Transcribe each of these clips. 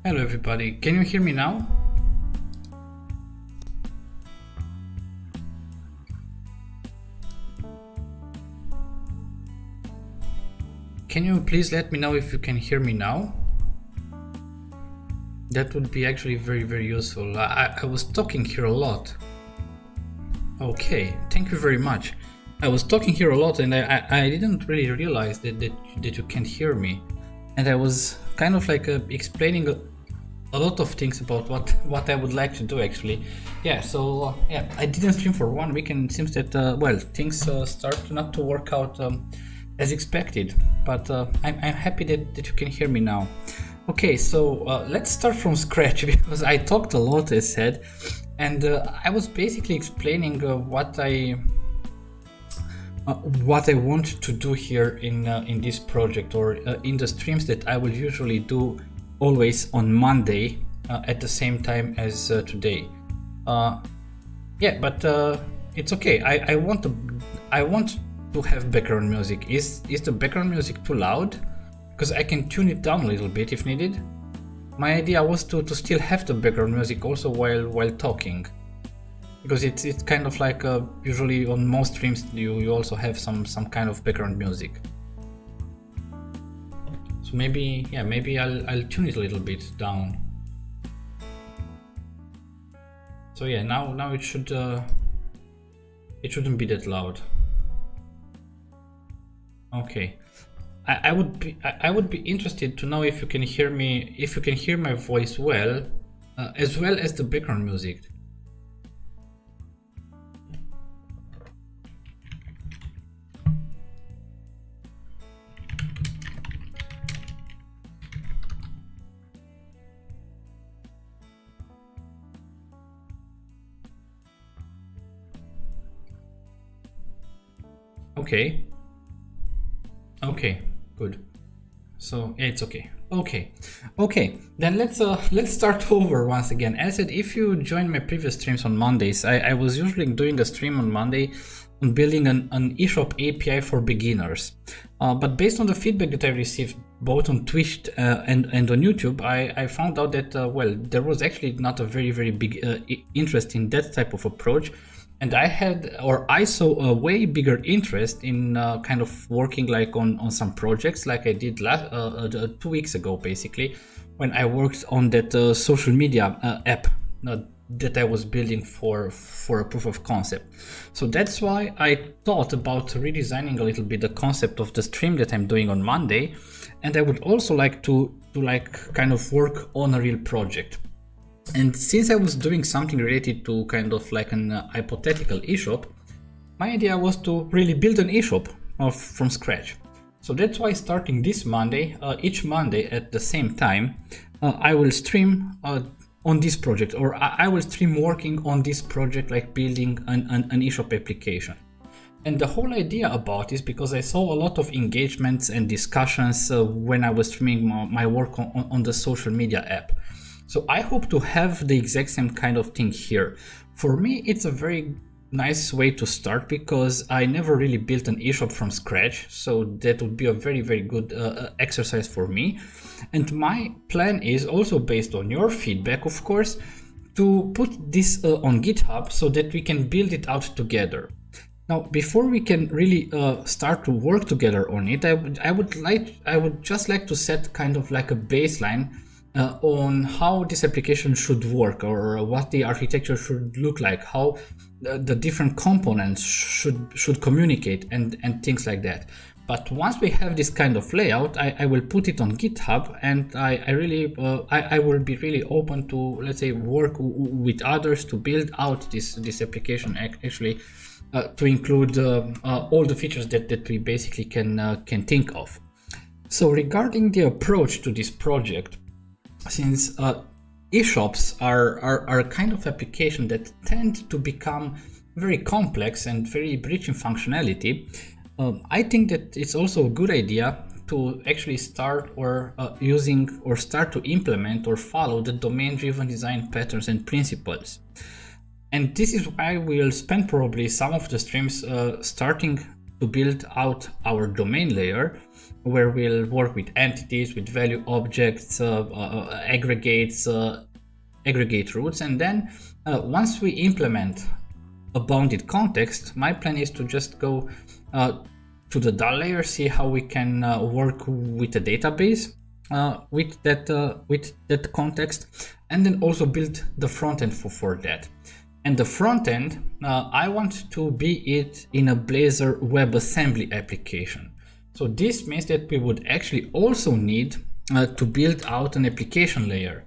Hello everybody, can you hear me now? Can you please let me know if you can hear me now? That would be actually very useful. I was talking here a lot. Okay, thank you very much. I was talking here a lot and I didn't really realize that you can't hear me. And I was kind of like explaining a lot of things about what I would like to do actually. Yeah, so yeah, I didn't stream for 1 week and it seems that well, things start not to work out as expected, but I'm happy that you can hear me now. Okay, so let's start from scratch because I talked a lot, as said, and I was basically explaining what I want to do here in this project, or in the streams that I will usually do always on Monday at the same time as today. Yeah, but it's okay. I want to have background music. Is the background music too loud? Because I can tune it down a little bit if needed. My idea was to still have the background music also while talking, because it's kind of like usually on most streams you also have some kind of background music. So maybe I'll tune it a little bit down. So yeah, now it shouldn't be that loud. Okay, I would be interested to know if you can hear me, if you can hear my voice well, as well as the background music. Okay, good. So yeah, it's okay. Okay. Then let's start over once again. As I said, if you joined my previous streams on Mondays, I was usually doing a stream on Monday on building an eShop API for beginners. But based on the feedback that I received both on Twitch and on YouTube, I found out that well, there was actually not a very big interest in that type of approach. And I saw a way bigger interest in kind of working like on some projects, like I did 2 weeks ago, basically, when I worked on that social media app that I was building for a proof of concept. So that's why I thought about redesigning a little bit the concept of the stream that I'm doing on Monday, and I would also like to kind of work on a real project. And since I was doing something related to kind of like an hypothetical eShop, my idea was to really build an eShop from scratch. So that's why starting this Monday, each Monday at the same time, I will stream on this project, or I will stream working on this project, like building an eShop application. And the whole idea about this, because I saw a lot of engagements and discussions when I was streaming my work on the social media app. So I hope to have the exact same kind of thing here. For me, it's a very nice way to start because I never really built an eShop from scratch. So that would be a very good exercise for me. And my plan is also based on your feedback, of course, to put this on GitHub so that we can build it out together. Now, before we can really start to work together on it, I would just like to set kind of like a baseline on how this application should work, or what the architecture should look like, how the different components should communicate, and things like that. But once we have this kind of layout, I will put it on GitHub, and I will be really open to, let's say, work with others to build out this application actually, to include all the features that we basically can think of. So regarding the approach to this project, since eShops are a kind of application that tend to become very complex and very rich in functionality, I think that it's also a good idea to actually start start to implement or follow the domain-driven design patterns and principles. And this is why we'll spend probably some of the streams starting to build out our domain layer, where we'll work with entities, with value objects, aggregates, aggregate roots, and then once we implement a bounded context, my plan is to just go to the DAL layer, see how we can work with a database with that context, and then also build the front end for that. And the front end, I want to be it in a Blazor WebAssembly application. So this means that we would actually also need to build out an application layer,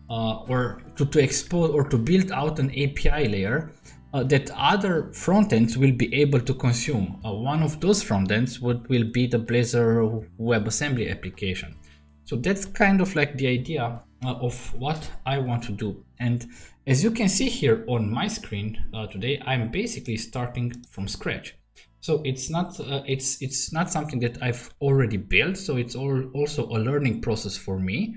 or to expose or to build out an API layer that other frontends will be able to consume. One of those frontends will be the Blazor WebAssembly application. So that's kind of like the idea of what I want to do. And as you can see here on my screen today, I'm basically starting from scratch. So it's not something that I've already built. So it's also a learning process for me.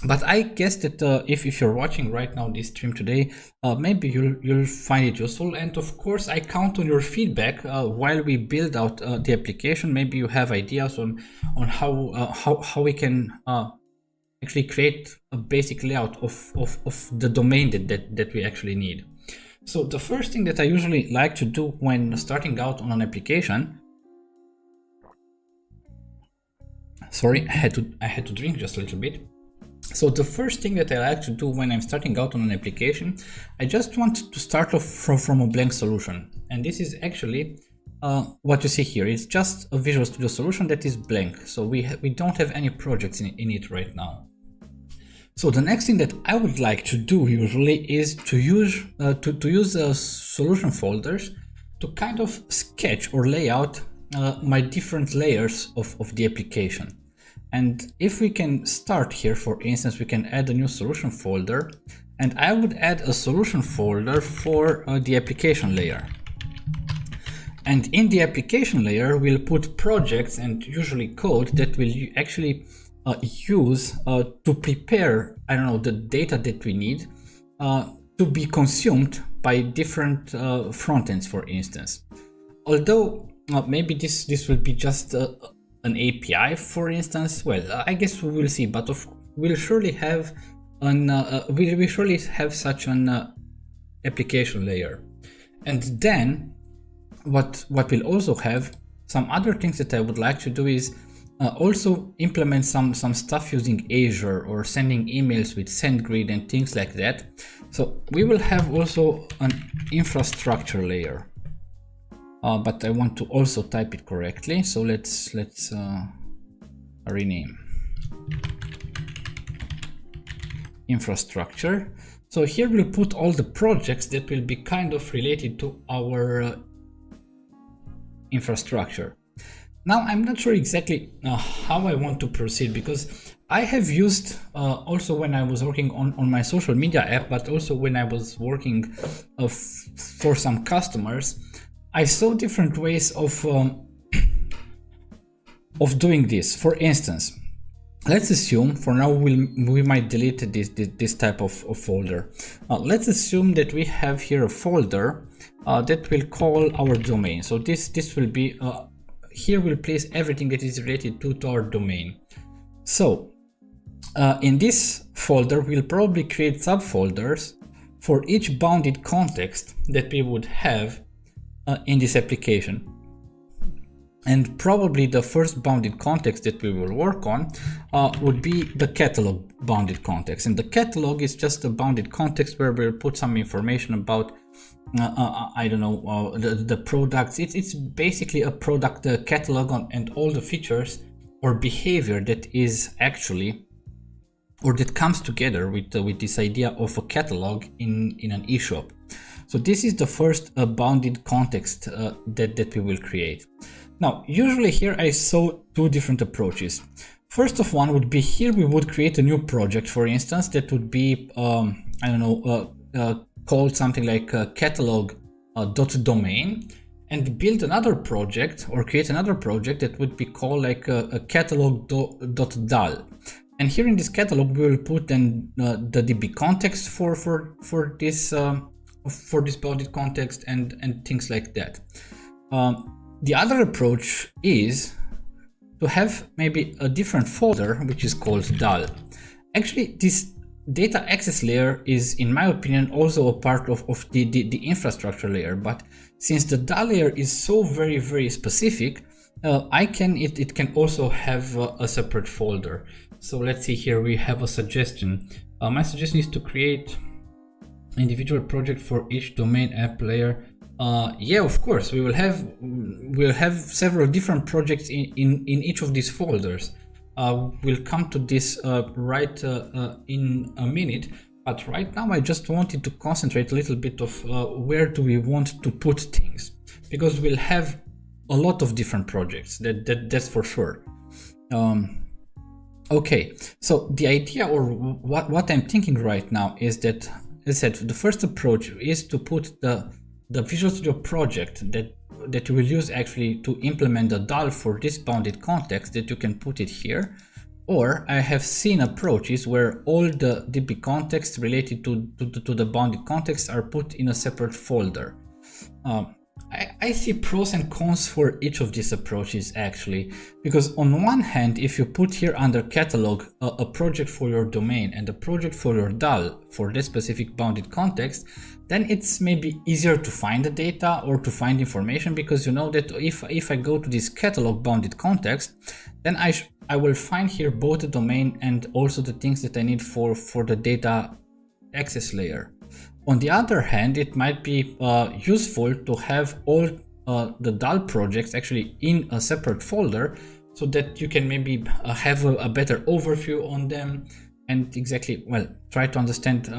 But I guess that if you're watching right now this stream today, maybe you'll find it useful. And of course, I count on your feedback while we build out the application. Maybe you have ideas on how we can actually create a basic layout of the domain that we actually need. So the first thing that I usually like to do when starting out on an application, sorry, I had to drink just a little bit. So the first thing that I like to do when I'm starting out on an application, I just want to start off from a blank solution. And this is actually what you see here. It's just a Visual Studio solution that is blank. So we don't have any projects in it right now. So the next thing that I would like to do usually is to use solution folders to kind of sketch or lay out my different layers of the application. And if we can start here, for instance, we can add a new solution folder, and I would add a solution folder for the application layer. And in the application layer, we'll put projects and usually code that will actually use to prepare, I don't know, the data that we need to be consumed by different frontends, for instance. Although maybe this will be just an API, for instance. Well, I guess we will see, but we'll surely have we surely have such an application layer. And then what we'll also have, some other things that I would like to do is also implement some stuff using Azure or sending emails with SendGrid and things like that. So we will have also an infrastructure layer. But I want to also type it correctly, so let's rename infrastructure. So here we'll put all the projects that will be kind of related to our infrastructure. Now I'm not sure exactly how I want to proceed, because I have used also when I was working on my social media app, but also when I was working for some customers, I saw different ways of doing this. For instance, let's assume for now we might delete this type of folder. Let's assume that we have here a folder that will call our domain. So this will be here we'll place everything that is related to our domain. So in this folder we'll probably create subfolders for each bounded context that we would have in this application. And probably the first bounded context that we will work on would be the catalog bounded context. And the catalog is just a bounded context where we'll put some information about I don't know, the products. It's basically a product catalog and all the features or behavior that is actually, or that comes together with this idea of a catalog in an eShop. So this is the first bounded context that we will create. Now, usually here I saw two different approaches. First of one would be here we would create a new project, for instance, that would be, I don't know, called something like catalog.domain, and build another project or create another project that would be called like a catalog.dal. And here in this catalog, we will put then the DB context for this bounded context and things like that. The other approach is to have maybe a different folder which is called DAL. Actually, this data access layer is, in my opinion, also a part of the infrastructure layer, but since the DAL layer is so very specific, it can also have a separate folder. So let's see here, we have a suggestion. My suggestion is to create individual project for each domain app layer. Yeah, of course, we'll have several different projects in each of these folders. We'll come to this right in a minute, but right now I just wanted to concentrate a little bit of where do we want to put things, because we'll have a lot of different projects, that's for sure. Okay, so the idea, or what I'm thinking right now, is that, as I said, the first approach is to put the Visual Studio project that you will use actually to implement the DAL for this bounded context, that you can put it here. Or I have seen approaches where all the DB contexts related to the bounded context are put in a separate folder. I see pros and cons for each of these approaches actually, because on one hand, if you put here under catalog a project for your domain and a project for your DAL for this specific bounded context, then it's maybe easier to find the data or to find information, because you know that if I go to this catalog bounded context, then I will find here both the domain and also the things that I need for the data access layer. On the other hand, it might be useful to have all the DAL projects actually in a separate folder, so that you can maybe have a better overview on them and exactly, well, try to understand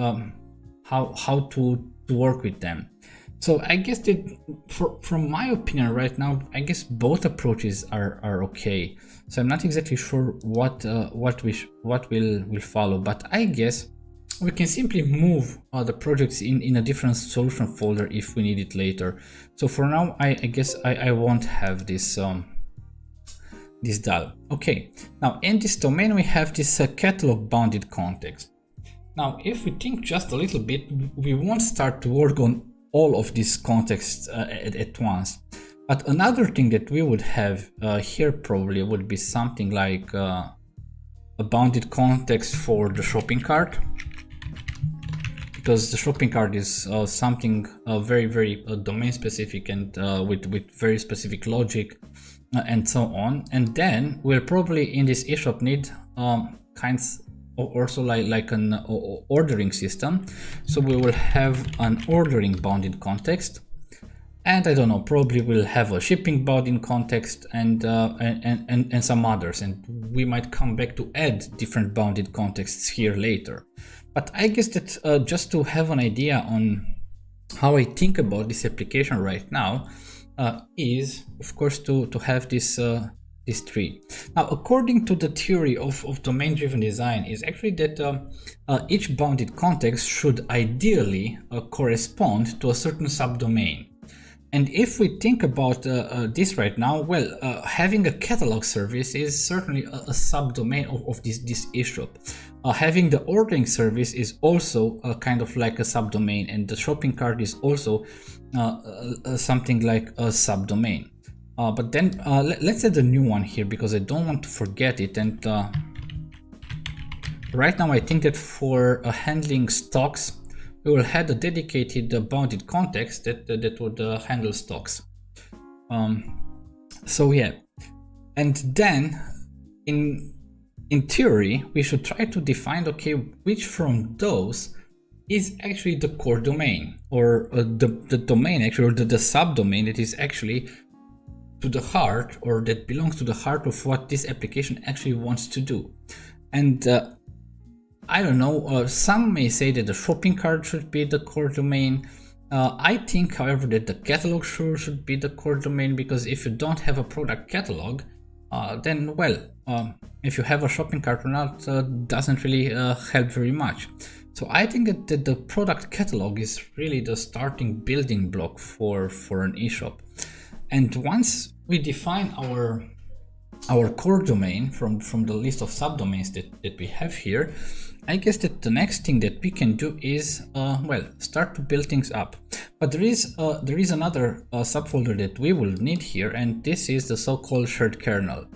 how to work with them. So I guess that from my opinion right now, I guess both approaches are okay. So I'm not exactly sure what will follow, but I guess we can simply move the projects in a different solution folder if we need it later. So for now, I guess I won't have this this DAL. Okay, now in this domain we have this catalog bounded context. Now if we think just a little bit, we won't start to work on all of these contexts at once. But another thing that we would have here probably would be something like a bounded context for the shopping cart, because the shopping cart is something very domain specific and with very specific logic and so on. And then we'll probably in this eShop need kinds also like an ordering system. So we will have an ordering bounded context, and I don't know, probably we'll have a shipping bounded context and some others, and we might come back to add different bounded contexts here later. But I guess that just to have an idea on how I think about this application right now is, of course, to have this tree. Now, according to the theory of domain-driven design, is actually that each bounded context should ideally correspond to a certain subdomain. And if we think about this right now, well, having a catalog service is certainly a subdomain of this eShop. Having the ordering service is also kind of like a subdomain, and the shopping cart is also something like a subdomain. But then let's add a new one here, because I don't want to forget it. And right now I think that for handling stocks, we will have a dedicated bounded context that would handle stocks. So yeah, and then in theory we should try to define, okay, which from those is actually the core domain, or the domain actually, or the subdomain that is actually to the heart, or that belongs to the heart of what this application actually wants to do. And I don't know, some may say that the shopping cart should be the core domain. I think, however, that the catalog should be the core domain, because if you don't have a product catalog, then, well, if you have a shopping cart or not doesn't really help very much. So I think that the product catalog is really the starting building block for an eShop. And once we define our core domain from the list of subdomains that we have here, I guess that the next thing that we can do is, well, start to build things up. But there is another subfolder that we will need here, and this is the so-called shared kernel.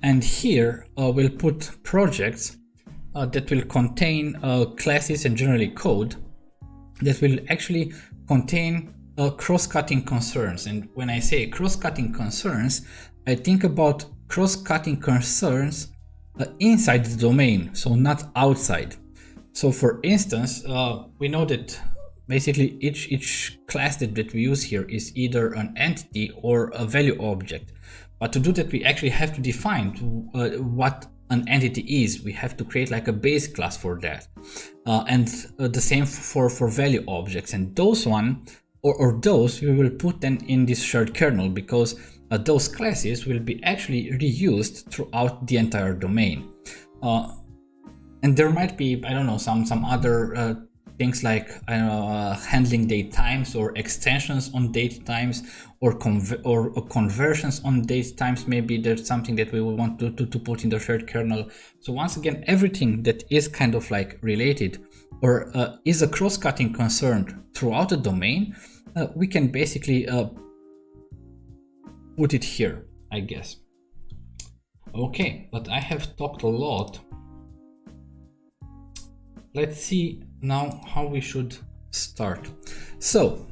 And here we'll put projects that will contain classes and generally code that will actually contain cross-cutting concerns. And when I say cross-cutting concerns, I think about cross-cutting concerns inside the domain, so not outside. So for instance, we know that basically each class that we use here is either an entity or a value object. But to do that, we actually have to define what an entity is. We have to create like a base class for that. And the same for value objects. And those those we will put then in this shared kernel, because those classes will be actually reused throughout the entire domain. And there might be, I don't know, some other things like handling date times or extensions on date times or conversions on date times. Maybe there's something that we will want to put in the shared kernel. So once again, everything that is kind of like related or is a cross-cutting concern throughout the domain, we can basically put it here, I guess. Okay, but I have talked a lot. Let's see now how we should start. So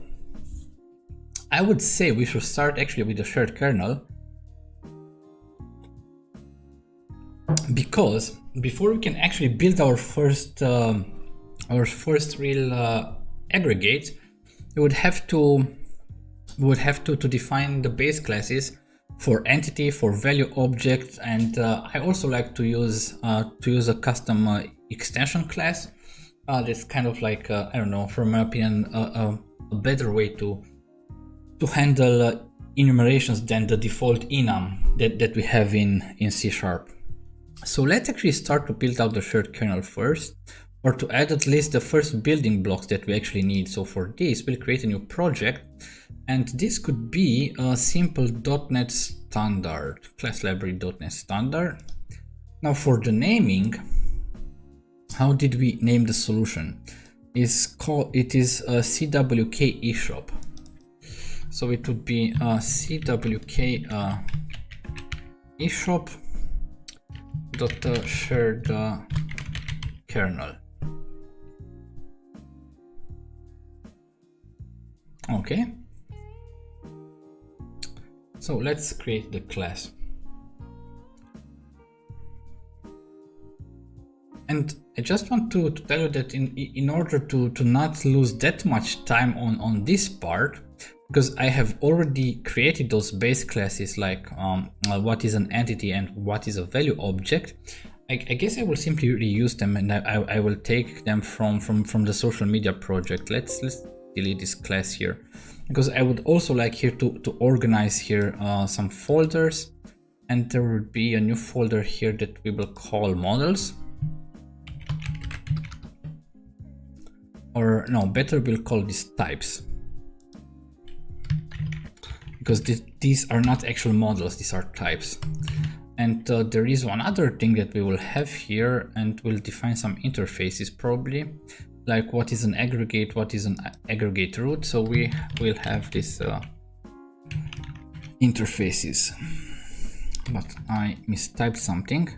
I would say we should start actually with the shared kernel, because before we can actually build our first real aggregate, we would have to define the base classes for entity, for value object, and I also like to use a custom extension class. That's kind of like I don't know, from my opinion, a better way to handle enumerations than the default enum that we have in C#. So let's actually start to build out the shared kernel first, or to add at least the first building blocks that we actually need. So for this, we'll create a new project, and this could be a simple .NET standard, class library .NET standard. Now for the naming, how did we name the solution? It is CWK eShop. So it would be CWK eShop shared kernel. Okay. So let's create the class. And I just want to tell you that in order to not lose that much time on this part, because I have already created those base classes like what is an entity and what is a value object, I guess I will simply reuse them, and I will take them from the social media project. Let's delete this class here, because I would also like here to organize here some folders, and there will be a new folder here that we will call models. Or no, better we'll call these types, because these are not actual models, these are types. And there is one other thing that we will have here, and we'll define some interfaces probably, like what is an aggregate, what is an aggregate root. So we will have this interfaces, but I mistyped something.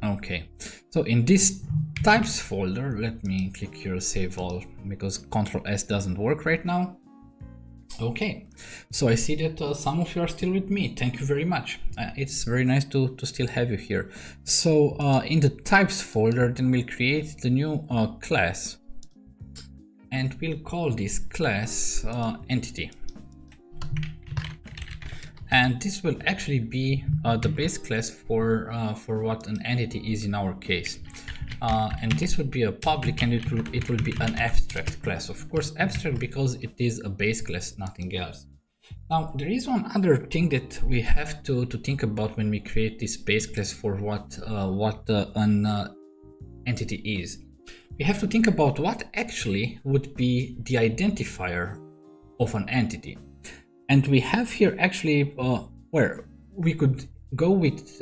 Okay, so in this types folder, let me click here save all, because Ctrl S doesn't work right now. Okay, so I see that some of you are still with me. Thank you very much. It's very nice to still have you here. So in the types folder, then we'll create the new class, and we'll call this class entity. And this will actually be the base class for what an entity is in our case. And this would be a public, and it will be an abstract class. Of course, abstract because it is a base class, nothing else. Now, there is one other thing that we have to think about when we create this base class for what an entity is. We have to think about what actually would be the identifier of an entity. And we have here actually where we could go with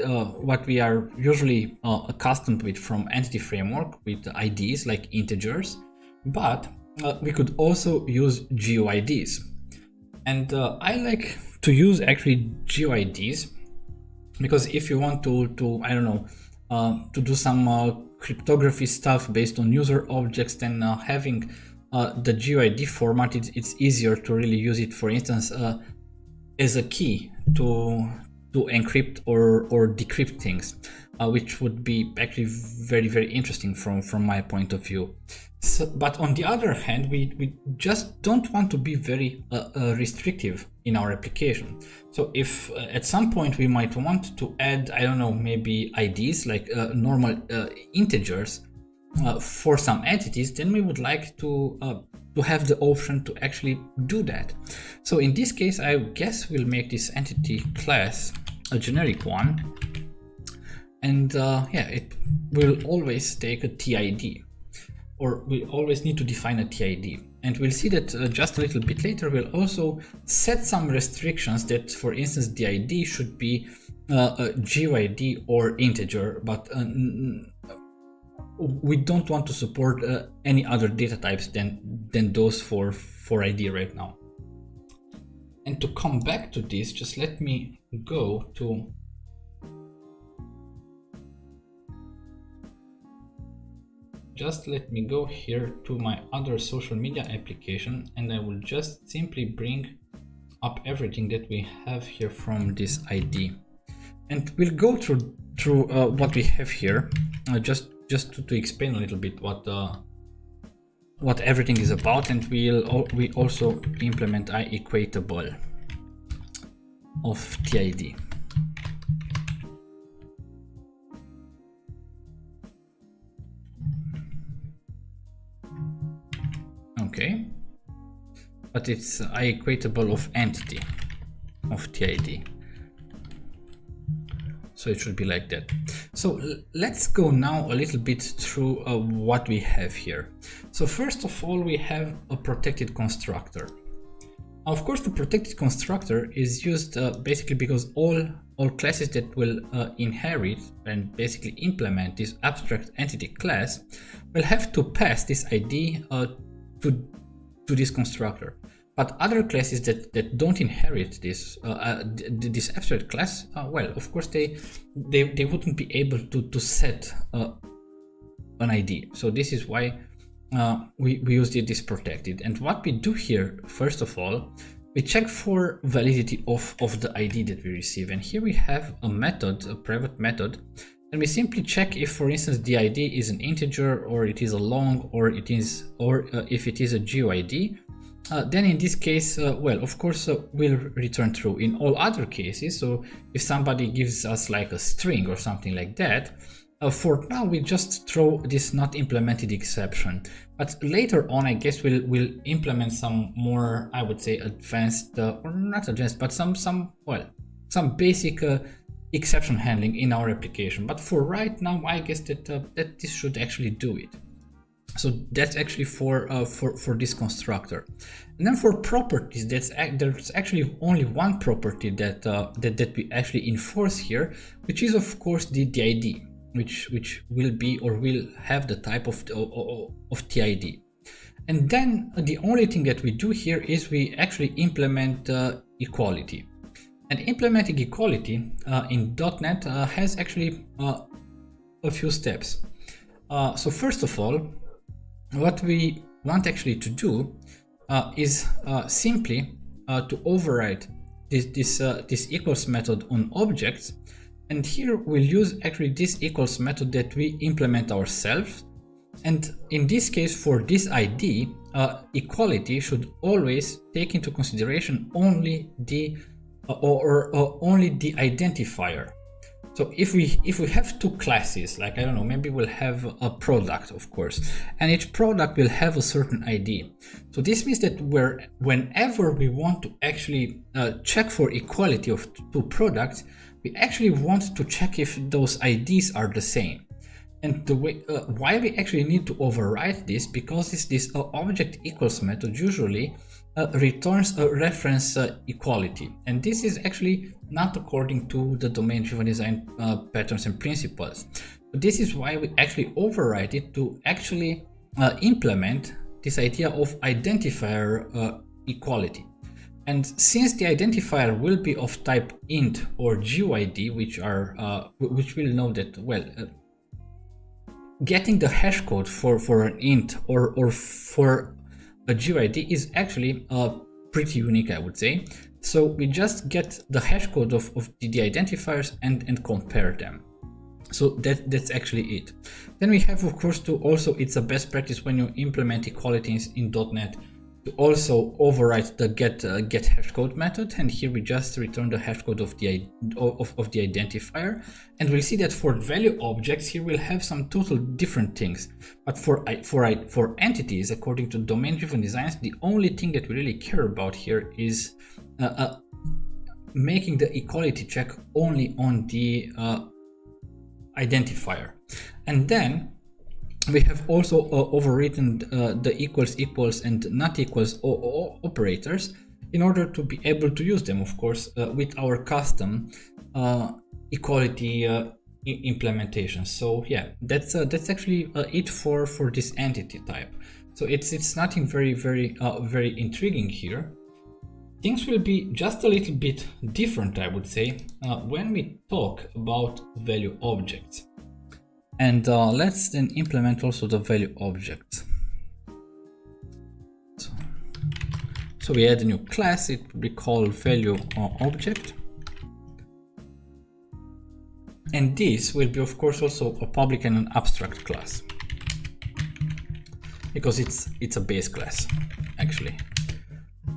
what we are usually accustomed with from entity framework with IDs like integers, but we could also use GUIDs. And I like to use actually GUIDs because if you want to I don't know, to do some cryptography stuff based on user objects, then having the GUID format, it's easier to really use it, for instance, as a key to encrypt or decrypt things, which would be actually very, very interesting from my point of view. So, but on the other hand, we just don't want to be very restrictive in our application. So if at some point we might want to add, I don't know, maybe IDs like normal integers for some entities, then we would like to have the option to actually do that. So in this case, I guess we'll make this entity class a generic one, and yeah, it will always take a TID, or we always need to define a TID. And we'll see that just a little bit later. We'll also set some restrictions that, for instance, the ID should be a GUID or integer, but we don't want to support any other data types than those for ID right now. And to come back to this, just let me go to here to my other social media application, and I will just simply bring up everything that we have here from this ID, and we'll go through what we have here, just to explain a little bit what everything is about, and we also implement equatable of TID. Okay, but it's equatable of entity of TID. So it should be like that. So let's go now a little bit through what we have here. So first of all, we have a protected constructor. Of course, the protected constructor is used basically because all classes that will inherit and basically implement this abstract entity class will have to pass this ID to this constructor. But other classes that don't inherit this this abstract class, well, of course they wouldn't be able to set an ID. So this is why we use this protected. And what we do here, first of all, we check for validity of the ID that we receive. And here we have a method, a private method, and we simply check if, for instance, the ID is an integer, or it is a long, or if it is a GUID. Then in this case, well, of course, we'll return true. In all other cases, so if somebody gives us like a string or something like that, for now we just throw this not implemented exception. But later on, I guess we'll implement some more, I would say, advanced, or not advanced, but some basic exception handling in our application. But for right now, I guess that this should actually do it. So that's actually for this constructor. And then for properties, there's actually only one property that we actually enforce here, which is of course the ID, which will be or will have the type of TID. And then the only thing that we do here is we actually implement equality. And implementing equality in .NET has actually a few steps. So first of all, what we want actually to do is simply to override this equals method on objects, and here we'll use actually this equals method that we implement ourselves. And in this case, for this ID, equality should always take into consideration only the only the identifier. So if we have two classes, like, I don't know, maybe we'll have a product, of course, and each product will have a certain ID. So this means that whenever we want to actually check for equality of two products, we actually want to check if those IDs are the same. And the way why we actually need to override this, because this object equals method usually returns a reference equality, and this is actually not according to the domain-driven design patterns and principles. So this is why we actually override it to actually implement this idea of identifier equality. And since the identifier will be of type int or GUID, which will know that, well, getting the hash code for an int or for a GUID is actually pretty unique, I would say. So we just get the hash code of the identifiers and compare them. So that's actually it. Then we have, of course, to also, it's a best practice when you implement equalities in .NET to also override the get hashcode method, and here we just return the hashcode of the identifier, and we'll see that for value objects here we'll have some total different things, but for entities, according to domain-driven designs, the only thing that we really care about here is making the equality check only on the identifier. And then we have also overwritten the equals and not equals operators in order to be able to use them, of course, with our custom equality implementation. So yeah, that's actually it for this entity type. So it's nothing very intriguing here. Things will be just a little bit different, I would say, when we talk about value objects. And let's then implement also the value object. So we add a new class, it will be called value object. And this will be, of course, also a public and an abstract class, because it's a base class, actually.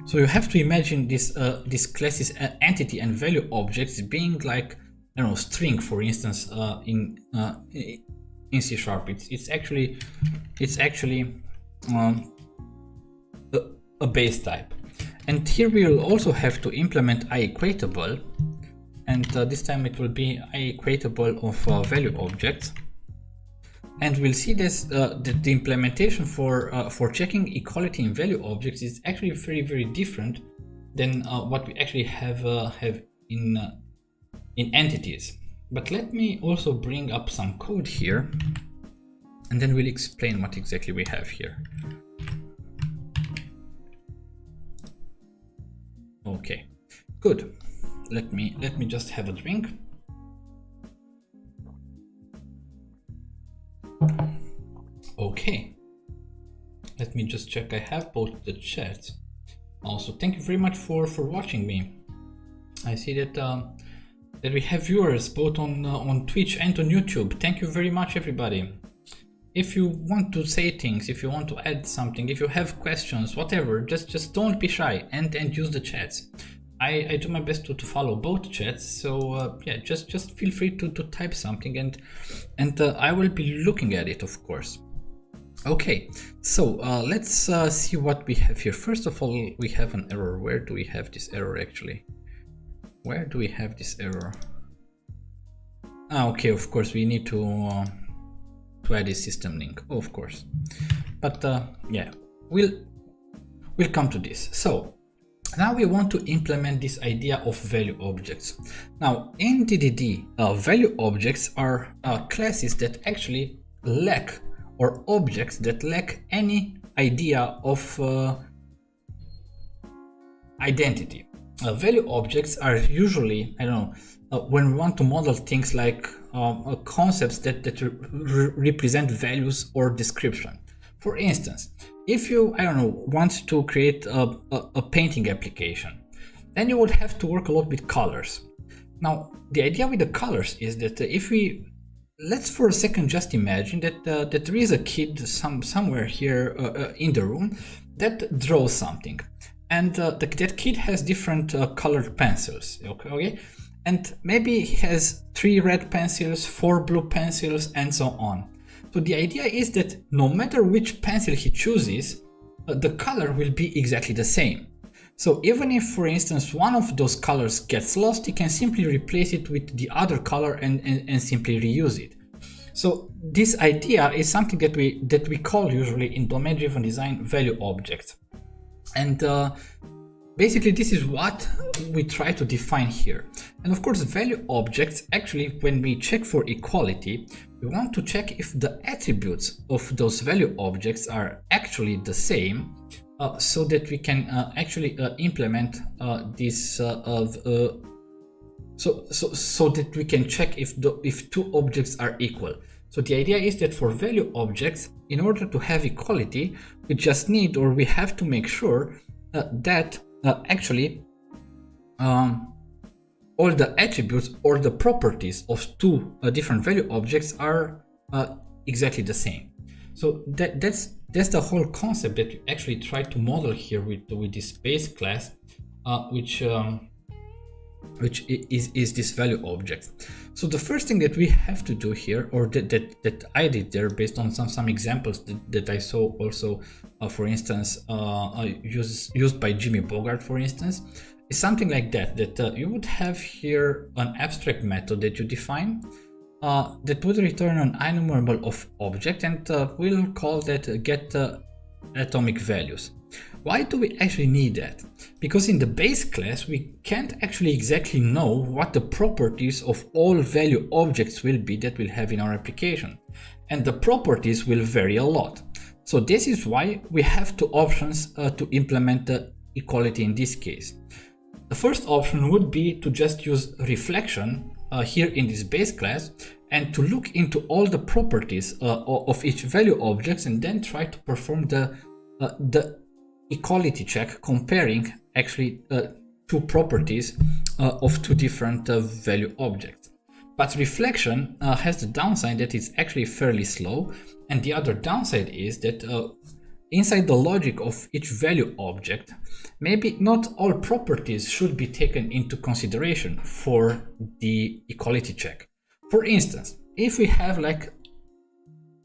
So you have to imagine this class's entity and value objects being like, I don't know, string, for instance, in C#. It's actually a base type. And here we will also have to implement iEquatable, and this time it will be iEquatable of value objects. And we'll see this that the implementation for checking equality in value objects is actually very different than what we actually have in entities. But let me also bring up some code here, and then we'll explain what exactly we have here. Okay, good. Let me just have a drink. Okay, let me just check I have both the chats. Also, thank you very much for watching me. I see that that we have viewers both on Twitch and on YouTube. Thank you very much, everybody. If you want to say things, if you want to add something, if you have questions, whatever, just don't be shy and use the chats. I do my best to follow both chats, so yeah, just feel free to type something, and I will be looking at it, of course. Okay, so let's see what we have here. First of all, we have an error. Where do we have this error actually? Where do we have this error? Okay, of course we need to add a system link, of course. But yeah, we'll come to this. So now we want to implement this idea of value objects. Now in DDD, value objects are classes that actually lack, or objects that lack any idea of identity. Value objects are usually, I don't know, when we want to model things like concepts that represent values or description. For instance, if you, I don't know, want to create a painting application, then you would have to work a lot with colors. Now, the idea with the colors is that if we, let's for a second just imagine that that there is a kid somewhere here in the room that draws something, and that kid has different colored pencils, okay? And maybe he has 3 red pencils, 4 blue pencils, and so on. So the idea is that no matter which pencil he chooses, the color will be exactly the same. So even if, for instance, one of those colors gets lost, he can simply replace it with the other color and simply reuse it. So this idea is something that we call usually in domain-driven design value objects. And basically this is what we try to define here. And of course, value objects, actually, when we check for equality, we want to check if the attributes of those value objects are actually the same, so that we can actually implement this so that we can check if two objects are equal. So the idea is that for value objects, in order to have equality, we just need, or we have to make sure that actually all the attributes or the properties of two different value objects are exactly the same. So that's the whole concept that we actually try to model here with this base class, which is this value object. So the first thing that we have to do here, or that I did there based on some examples that I saw also, for instance, used by Jimmy Bogart, for instance, is something like that you would have here an abstract method that you define that would return an enumerable of object, and we'll call that get atomic values. Why do we actually need that? Because in the base class, we can't actually exactly know what the properties of all value objects will be that we'll have in our application. And the properties will vary a lot. So this is why we have two options to implement the equality in this case. The first option would be to just use reflection here in this base class and to look into all the properties of each value objects, and then try to perform the equality check, comparing actually two properties of two different value objects. But reflection has the downside that it's actually fairly slow, and the other downside is that inside the logic of each value object, maybe not all properties should be taken into consideration for the equality check. For instance, if we have like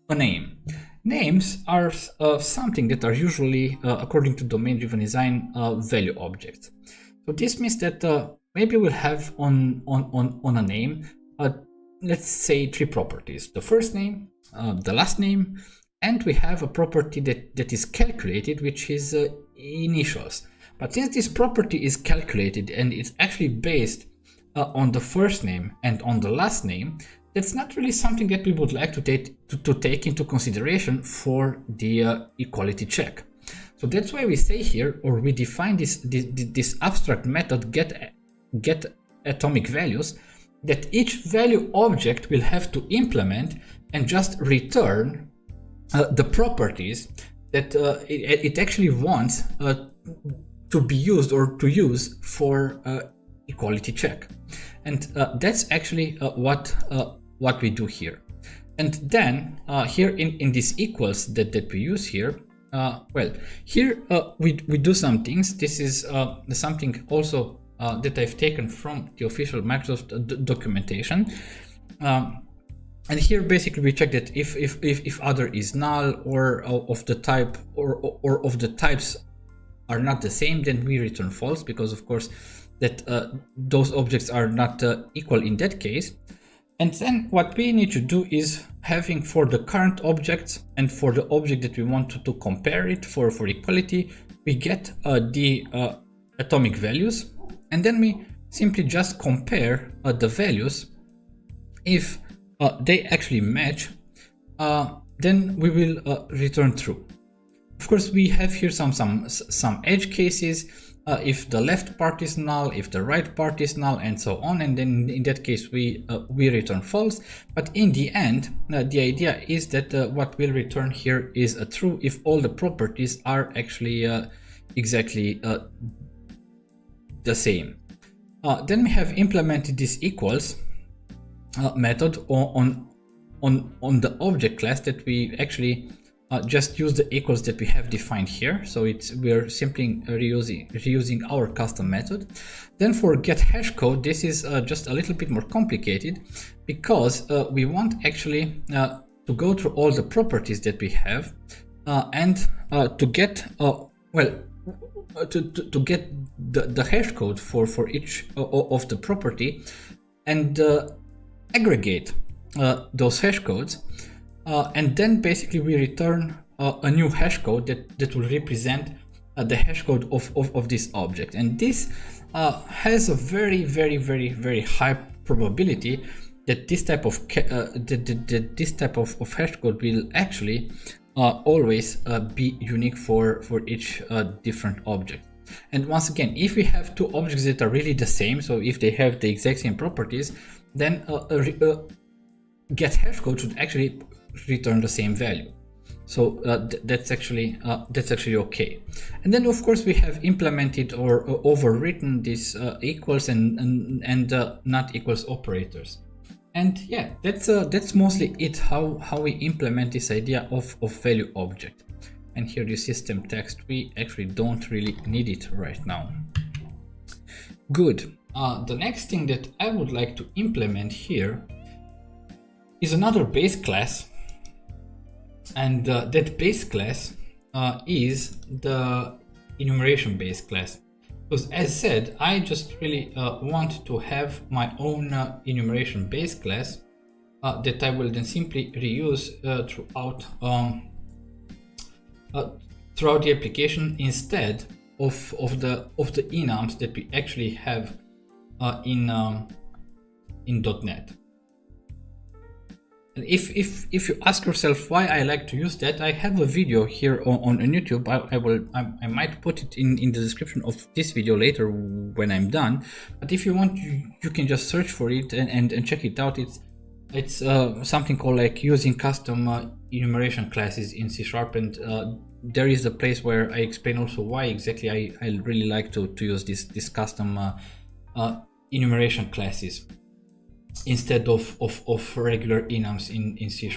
a name, names are something that are usually, according to domain-driven design, value objects. So this means that maybe we'll have on a name, let's say three properties: the first name, the last name, and we have a property that is calculated, which is initials. But since this property is calculated and it's actually based on the first name and on the last name, that's not really something that we would like to take into consideration for the equality check. So that's why we say here, or we define this abstract method get atomic values, that each value object will have to implement and just return the properties that it actually wants to be used or to use for equality check. And that's actually what we do here. And then here in this equals that we use here, well, here we do some things. This is something also that I've taken from the official Microsoft documentation. And here basically we check that if other is null, or of the type or of the types are not the same, then we return false, because of course that those objects are not equal in that case. And then what we need to do is having for the current objects and for the object that we want to compare it for equality, we get the atomic values, and then we simply just compare the values. If they actually match, then we will return true. Of course, we have here some edge cases. If the left part is null, if the right part is null, and so on, and then in that case we return false. But in the end, the idea is that what we'll return here is a true if all the properties are actually exactly the same. Then we have implemented this equals method on the object class that we actually just use the equals that we have defined here. So we're simply reusing our custom method. Then for get hash code, this is just a little bit more complicated, because we want actually to go through all the properties that we have and to get to get the hash code for each of the property, and aggregate those hash codes, and then basically we return a new hash code that will represent the hash code of this object. And this has a very high probability that this type of hash code will actually always be unique for each different object. And once again, if we have two objects that are really the same, so if they have the exact same properties, then get hash code should actually return the same value. So that's actually okay. And then of course we have implemented or overwritten these equals and not equals operators. And yeah, that's mostly it, how we implement this idea of value object. And here the system text, we actually don't really need it right now. Good. The next thing that I would like to implement here is another base class. And that base class is the enumeration base class. Because as said, I just really want to have my own enumeration base class that I will then simply reuse throughout the application instead of the enums that we actually have in .NET. And if you ask yourself why I like to use that, I have a video here on YouTube. I might put it in the description of this video later when I'm done. But if you want, you can just search for it and check it out. It's something called like using custom enumeration classes in C#, and there is a place where I explain also why exactly I really like to use this custom enumeration classes instead of regular enums in C#.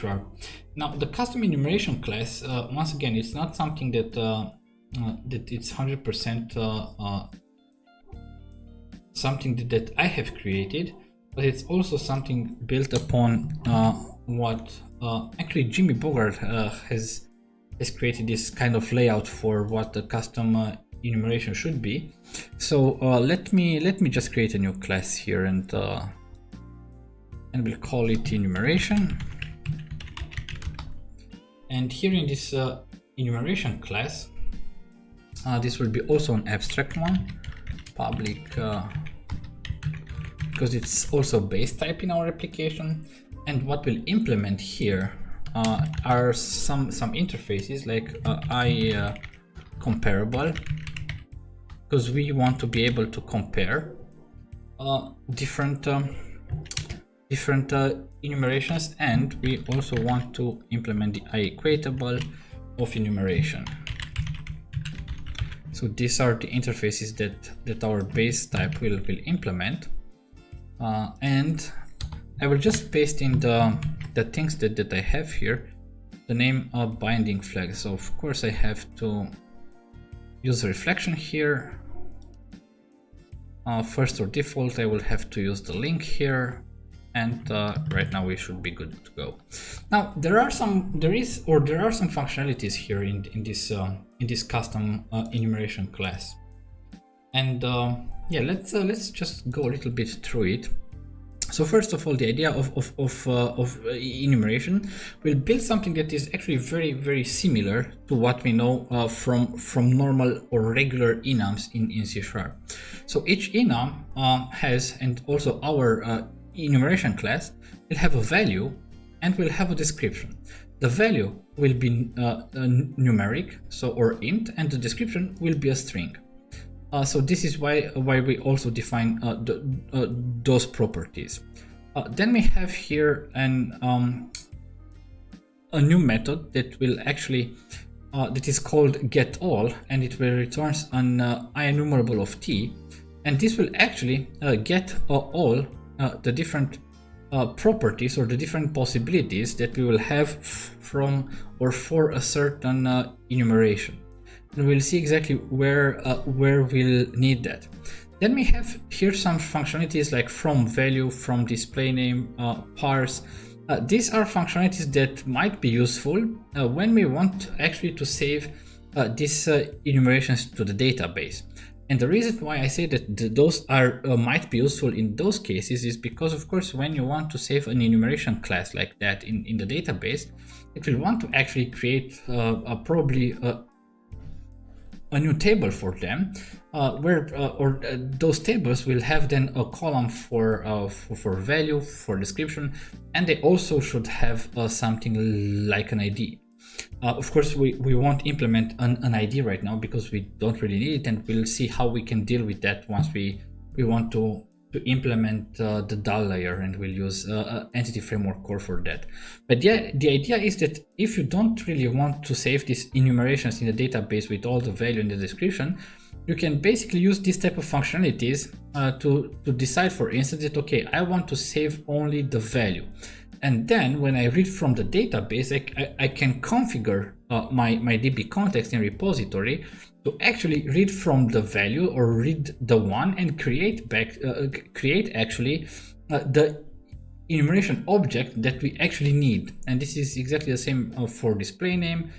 Now the custom enumeration class, once again, it's not something that it's 100% something that I have created, but it's also something built upon what actually Jimmy Bogart has created, this kind of layout for what the custom enumeration should be. So let me just create a new class here, and we'll call it enumeration. And here in this enumeration class, this will be also an abstract one, public, because it's also base type in our application. And what we'll implement here are some interfaces like comparable, because we want to be able to compare different enumerations, and we also want to implement the equatable of enumeration. So these are the interfaces that our base type will implement, and I will just paste in the things that I have here, the name of binding flag. So of course I have to use a reflection here. First or default, I will have to use the link here. And right now we should be good to go. Now there are some functionalities here in this custom enumeration class, and yeah, let's just go a little bit through it. So first of all, the idea of enumeration will build something that is actually very similar to what we know from normal or regular enums in C#. So each enum has, and also our enumeration class will have a value and will have a description. The value will be numeric, so or int, and the description will be a string. So this is why we also define those properties. Then we have here a new method that will actually that is called getAll, and it will returns an enumerable of t, and this will actually get all the different properties or the different possibilities that we will have from or for a certain enumeration. And we'll see exactly where we'll need that. Then we have here some functionalities like from value, from display name, parse. These are functionalities that might be useful when we want actually to save these enumerations to the database. And the reason why I say that those are might be useful in those cases is because, of course, when you want to save an enumeration class like that in the database, it will want to actually create probably a new table for them, where those tables will have then a column for value, for description, and they also should have something like an ID. Of course, we won't implement an ID right now because we don't really need it, and we'll see how we can deal with that once we want to implement the DAL layer, and we'll use Entity Framework Core for that. But yeah, the idea is that if you don't really want to save these enumerations in the database with all the value in the description, you can basically use this type of functionalities to decide, for instance, that okay, I want to save only the value. And then when I read from the database, I can configure my DB context in repository to actually read from the value or read the one and create actually the enumeration object that we actually need. And this is exactly the same for display name.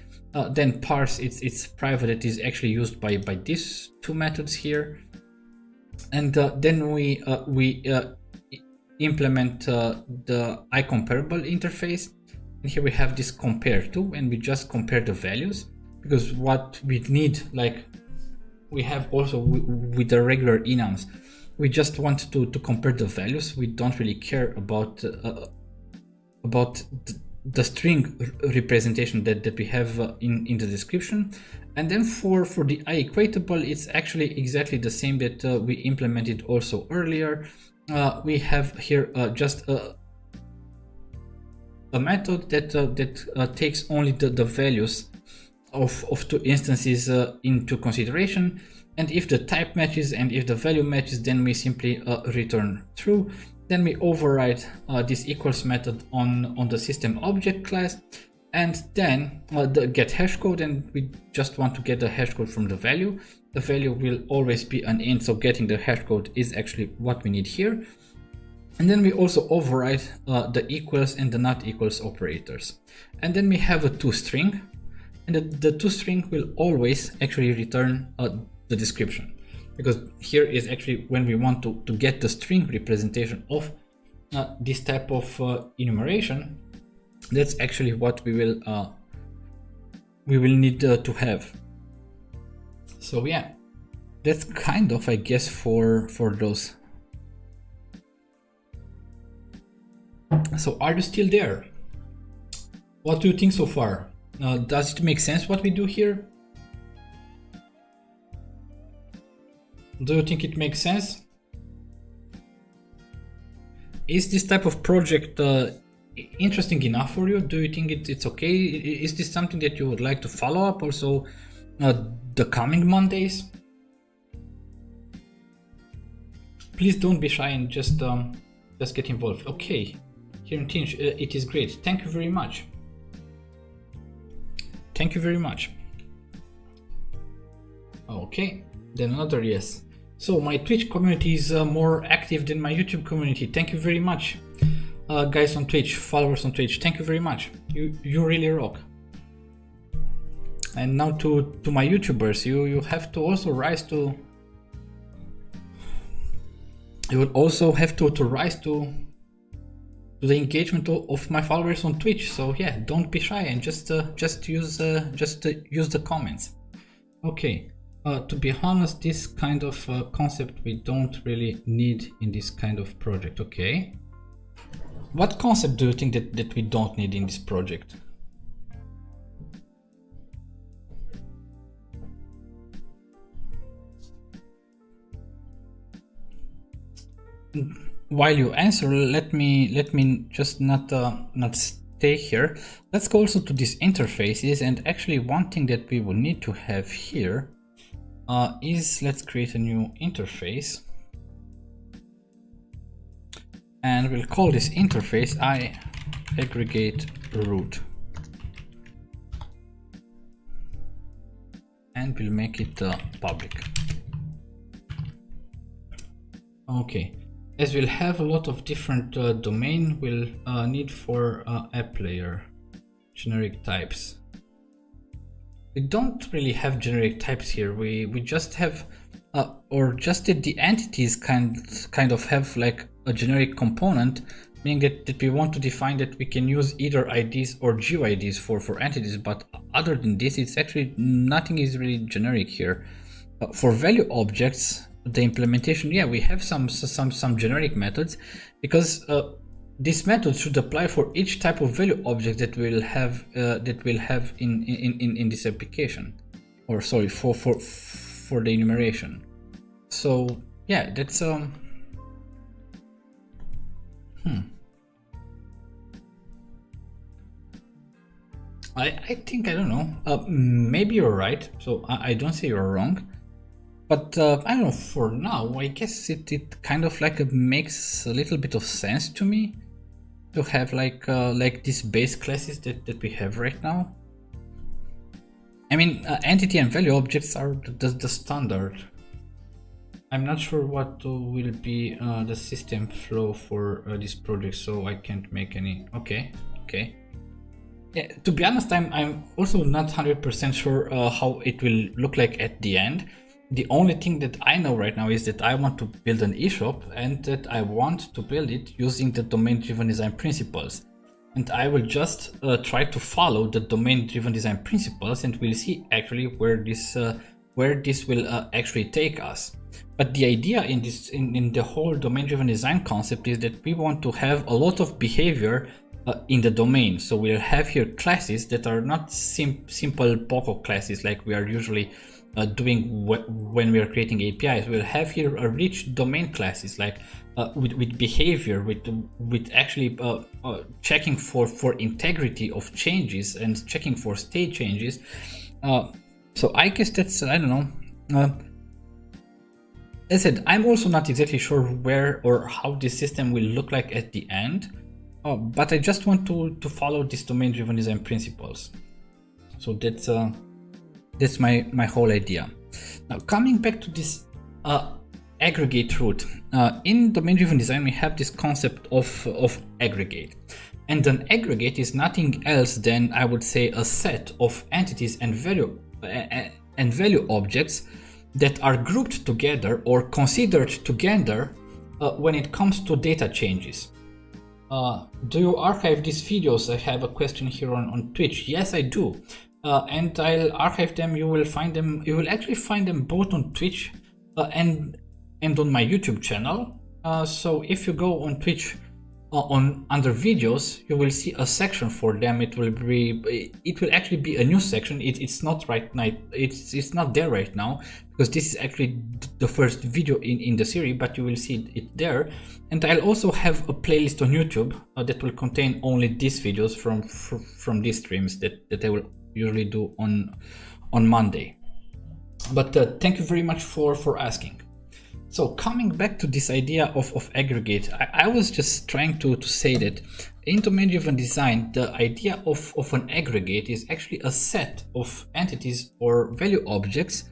Then parse, it's private, that is actually used by these two methods here. And then we implement the iComparable interface, and here we have this compare to, and we just compare the values, because what we need, like we have also with the regular enums, we just want to compare the values. We don't really care about the string representation that we have in the description. And then for the iEquatable, it's actually exactly the same that we implemented also earlier. We have here just a method that takes only the values of two instances into consideration, and if the type matches and if the value matches, then we simply return true. Then we override this equals method on the system object class, and then the get hash code, and we just want to get the hash code from the value. The value will always be an int, so getting the hash code is actually what we need here. And then we also override the equals and the not equals operators. And then we have a toString, and the toString will always actually return the description, because here is actually when we want to get the string representation of this type of enumeration. That's actually what we will need to have. So yeah, that's kind of, I guess, for those. So are you still there? What do you think so far? Does it make sense what we do here? Do you think it makes sense? Is this type of project interesting enough for you? Do you think it's okay? Is this something that you would like to follow up also the coming Mondays? Please don't be shy and just get involved. Okay, here in Tinch, it is great. Thank you very much. Thank you very much. Okay, then another yes. So my Twitch community is more active than my YouTube community. Thank you very much, guys on Twitch, followers on Twitch. Thank you very much. You really rock. And now to my YouTubers, you have to also rise to. You would also have to rise to the engagement of my followers on Twitch. So yeah, don't be shy and just use the comments. Okay. To be honest, this kind of concept we don't really need in this kind of project. Okay. What concept do you think that we don't need in this project? While you answer, let me just not stay here. Let's go also to these interfaces, and actually one thing that we will need to have here is, let's create a new interface, and we'll call this interface Aggregate root, and we'll make it public. Okay. As we'll have a lot of different domain, we'll need for app layer generic types. We don't really have generic types here. We just have or just that the entities kind of have like a generic component, meaning that we want to define that we can use either IDs or GUIDs for entities, but other than this, it's actually nothing is really generic here. For value objects, the implementation, yeah, we have some generic methods, because this method should apply for each type of value object that we'll have in this application, or sorry, for the enumeration. So yeah, that's I think, I don't know, maybe you're right, so I don't say you're wrong, but I don't know, for now I guess it kind of like makes a little bit of sense to me to have like these base classes that we have right now. I mean, entity and value objects are the standard. I'm not sure what will be the system flow for this project, so I can't make any. Okay. Yeah, to be honest, I'm also not 100% sure how it will look like at the end. The only thing that I know right now is that I want to build an eShop, and that I want to build it using the domain-driven design principles. And I will just try to follow the domain-driven design principles, and we'll see actually where this will actually take us. But the idea in the whole domain-driven design concept is that we want to have a lot of behavior in the domain. So we'll have here classes that are not simple POCO classes like we are usually doing when we are creating APIs. We'll have here a rich domain classes, like with behavior, with actually checking for integrity of changes and checking for state changes. So I guess that's, I don't know. As I said, I'm also not exactly sure where or how this system will look like at the end. But I just want to follow these domain-driven design principles. So that's my whole idea. Now, coming back to this aggregate root, in domain-driven design we have this concept of aggregate, and an aggregate is nothing else than, I would say, a set of entities and value objects that are grouped together or considered together when it comes to data changes. Do you archive these videos? I have a question here on Twitch. Yes, I do. And I'll archive them. You will find them. You will actually find them both on Twitch and on my YouTube channel. So if you go on Twitch under videos, you will see a section for them. It will actually be a new section. It's not right now. It's not there right now, because this is actually the first video in the series, but you will see it there. And I'll also have a playlist on YouTube that will contain only these videos from these streams that I will usually do on Monday. But thank you very much for asking. So coming back to this idea of aggregate, I was just trying to say that in domain-driven design, the idea of an aggregate is actually a set of entities or value objects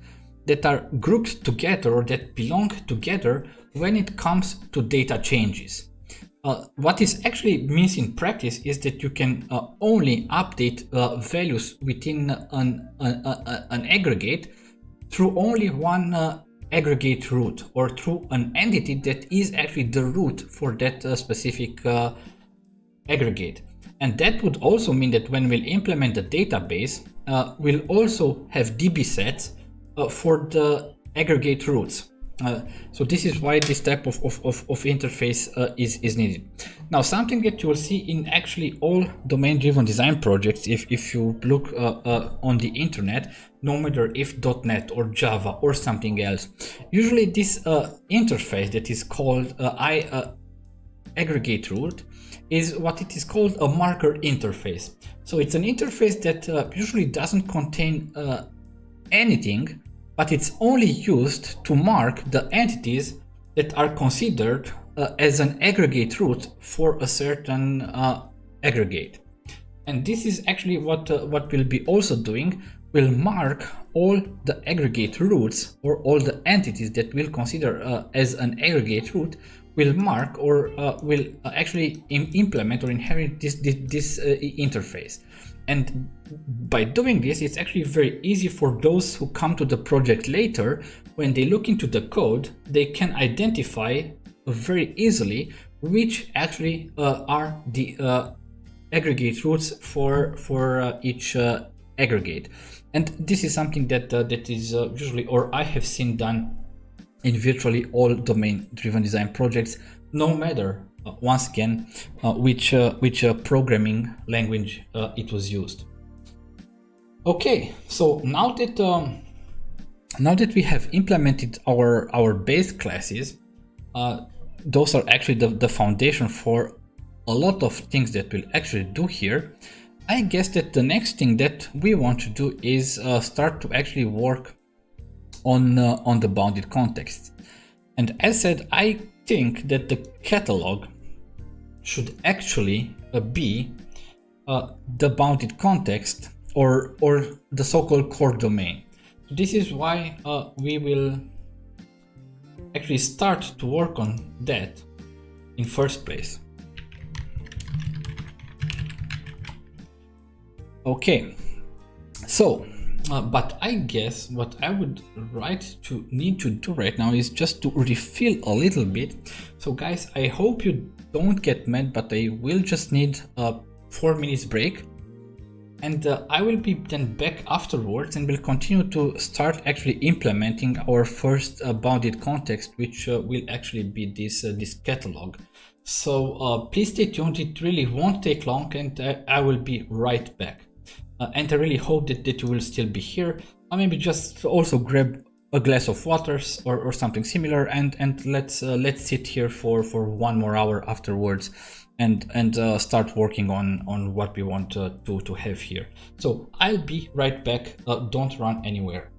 that are grouped together or that belong together when it comes to data changes. What this actually means in practice is that you can only update values within an aggregate through only one aggregate root, or through an entity that is actually the root for that specific aggregate. And that would also mean that when we'll implement the database, we'll also have DB sets for the aggregate roots. So this is why this type of interface is needed. Now, something that you will see in actually all domain-driven design projects, if you look on the internet, no matter if .NET or Java or something else, usually this interface that is called aggregate root is what it is called a marker interface. So it's an interface that usually doesn't contain anything, but it's only used to mark the entities that are considered as an aggregate root for a certain aggregate. And this is actually what we'll be also doing. We'll mark all the aggregate roots, or all the entities that we'll consider as an aggregate root. We'll mark or will actually implement or inherit this interface. And by doing this, it's actually very easy for those who come to the project later. When they look into the code, they can identify very easily which actually are the aggregate roots for each aggregate. And this is something that is usually, or I have seen done in virtually all domain-driven design projects, no matter once again which programming language it was used. Okay, so now that we have implemented our base classes, those are actually the foundation for a lot of things that we'll actually do here. I guess that the next thing that we want to do is start to actually work on the bounded context. And as said, I think that the catalog should actually be the bounded context or the so-called core domain. This is why we will actually start to work on that in first place. Okay, so but I guess what I would need to do right now is just to refill a little bit. So guys, I hope you don't get mad, but I will just need a 4 minutes break, and I will be then back afterwards, and will continue to start actually implementing our first bounded context, which will actually be this catalog. So please stay tuned, it really won't take long, and I will be right back. And I really hope that you will still be here. Or maybe just also grab a glass of waters or something similar, and let's sit here for 1 more hour afterwards, and start working on what we want to have here. So I'll be right back. Don't run anywhere.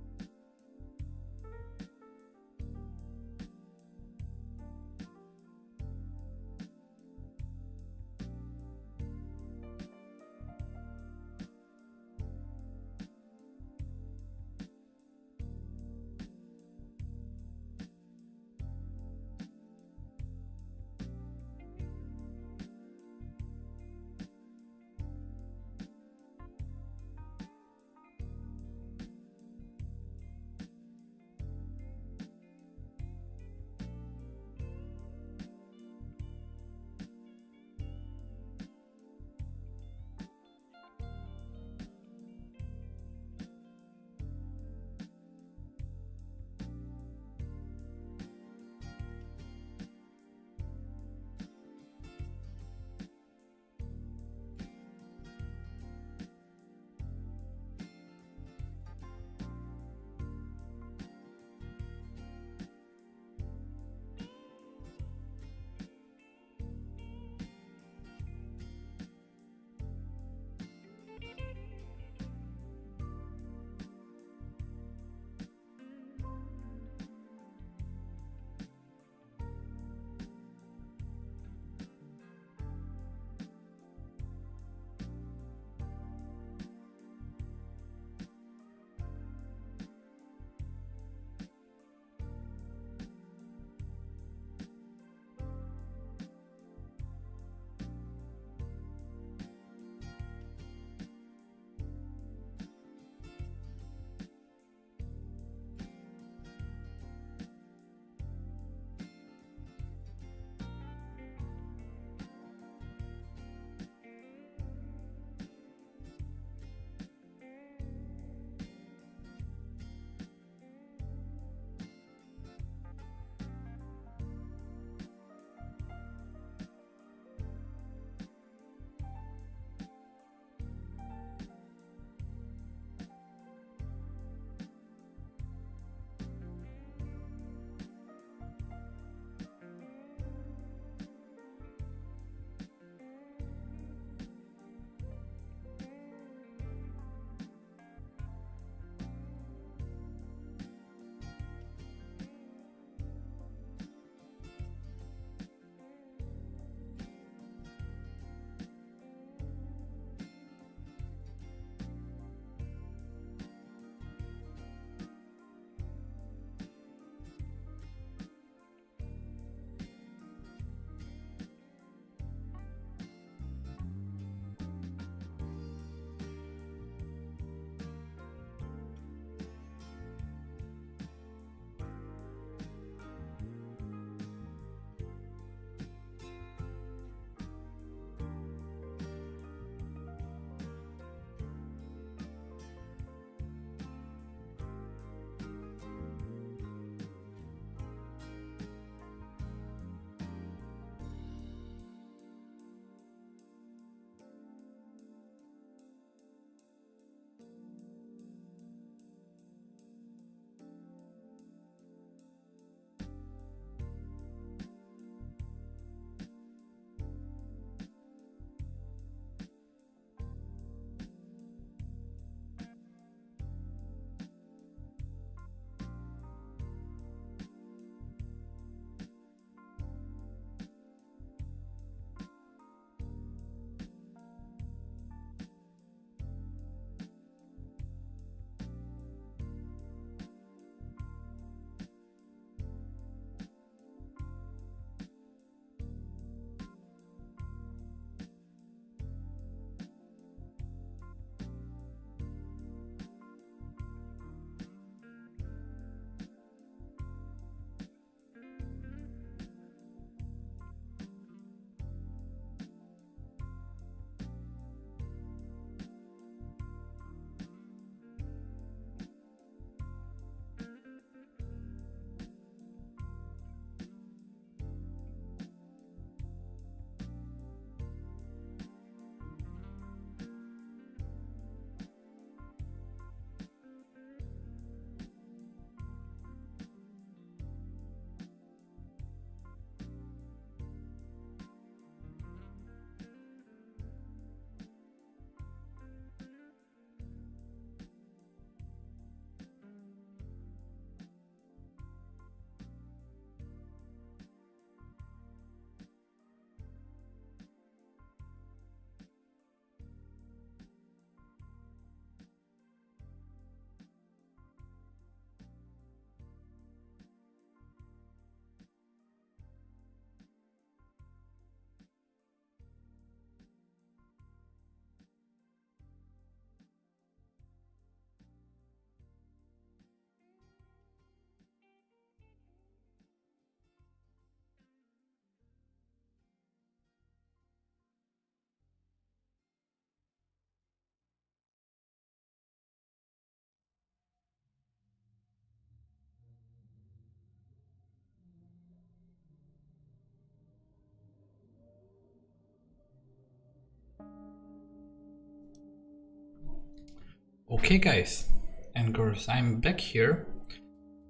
Okay guys and girls, I'm back here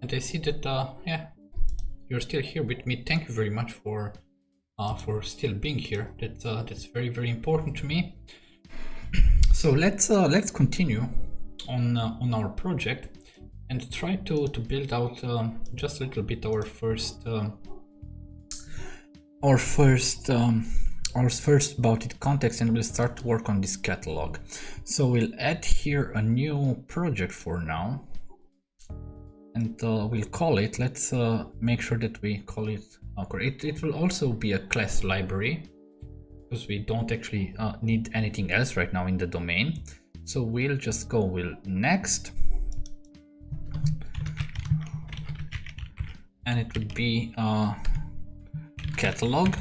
and I see that yeah, you're still here with me. Thank you very much for still being here. That's very, very important to me. So let's continue on our project and try to build out just a little bit our first about it context, and we'll start to work on this catalog. So we'll add here a new project for now, and we'll call it, let's make sure that we call it, it will also be a class library because we don't actually need anything else right now in the domain. So we'll just go with next, and it would be catalog.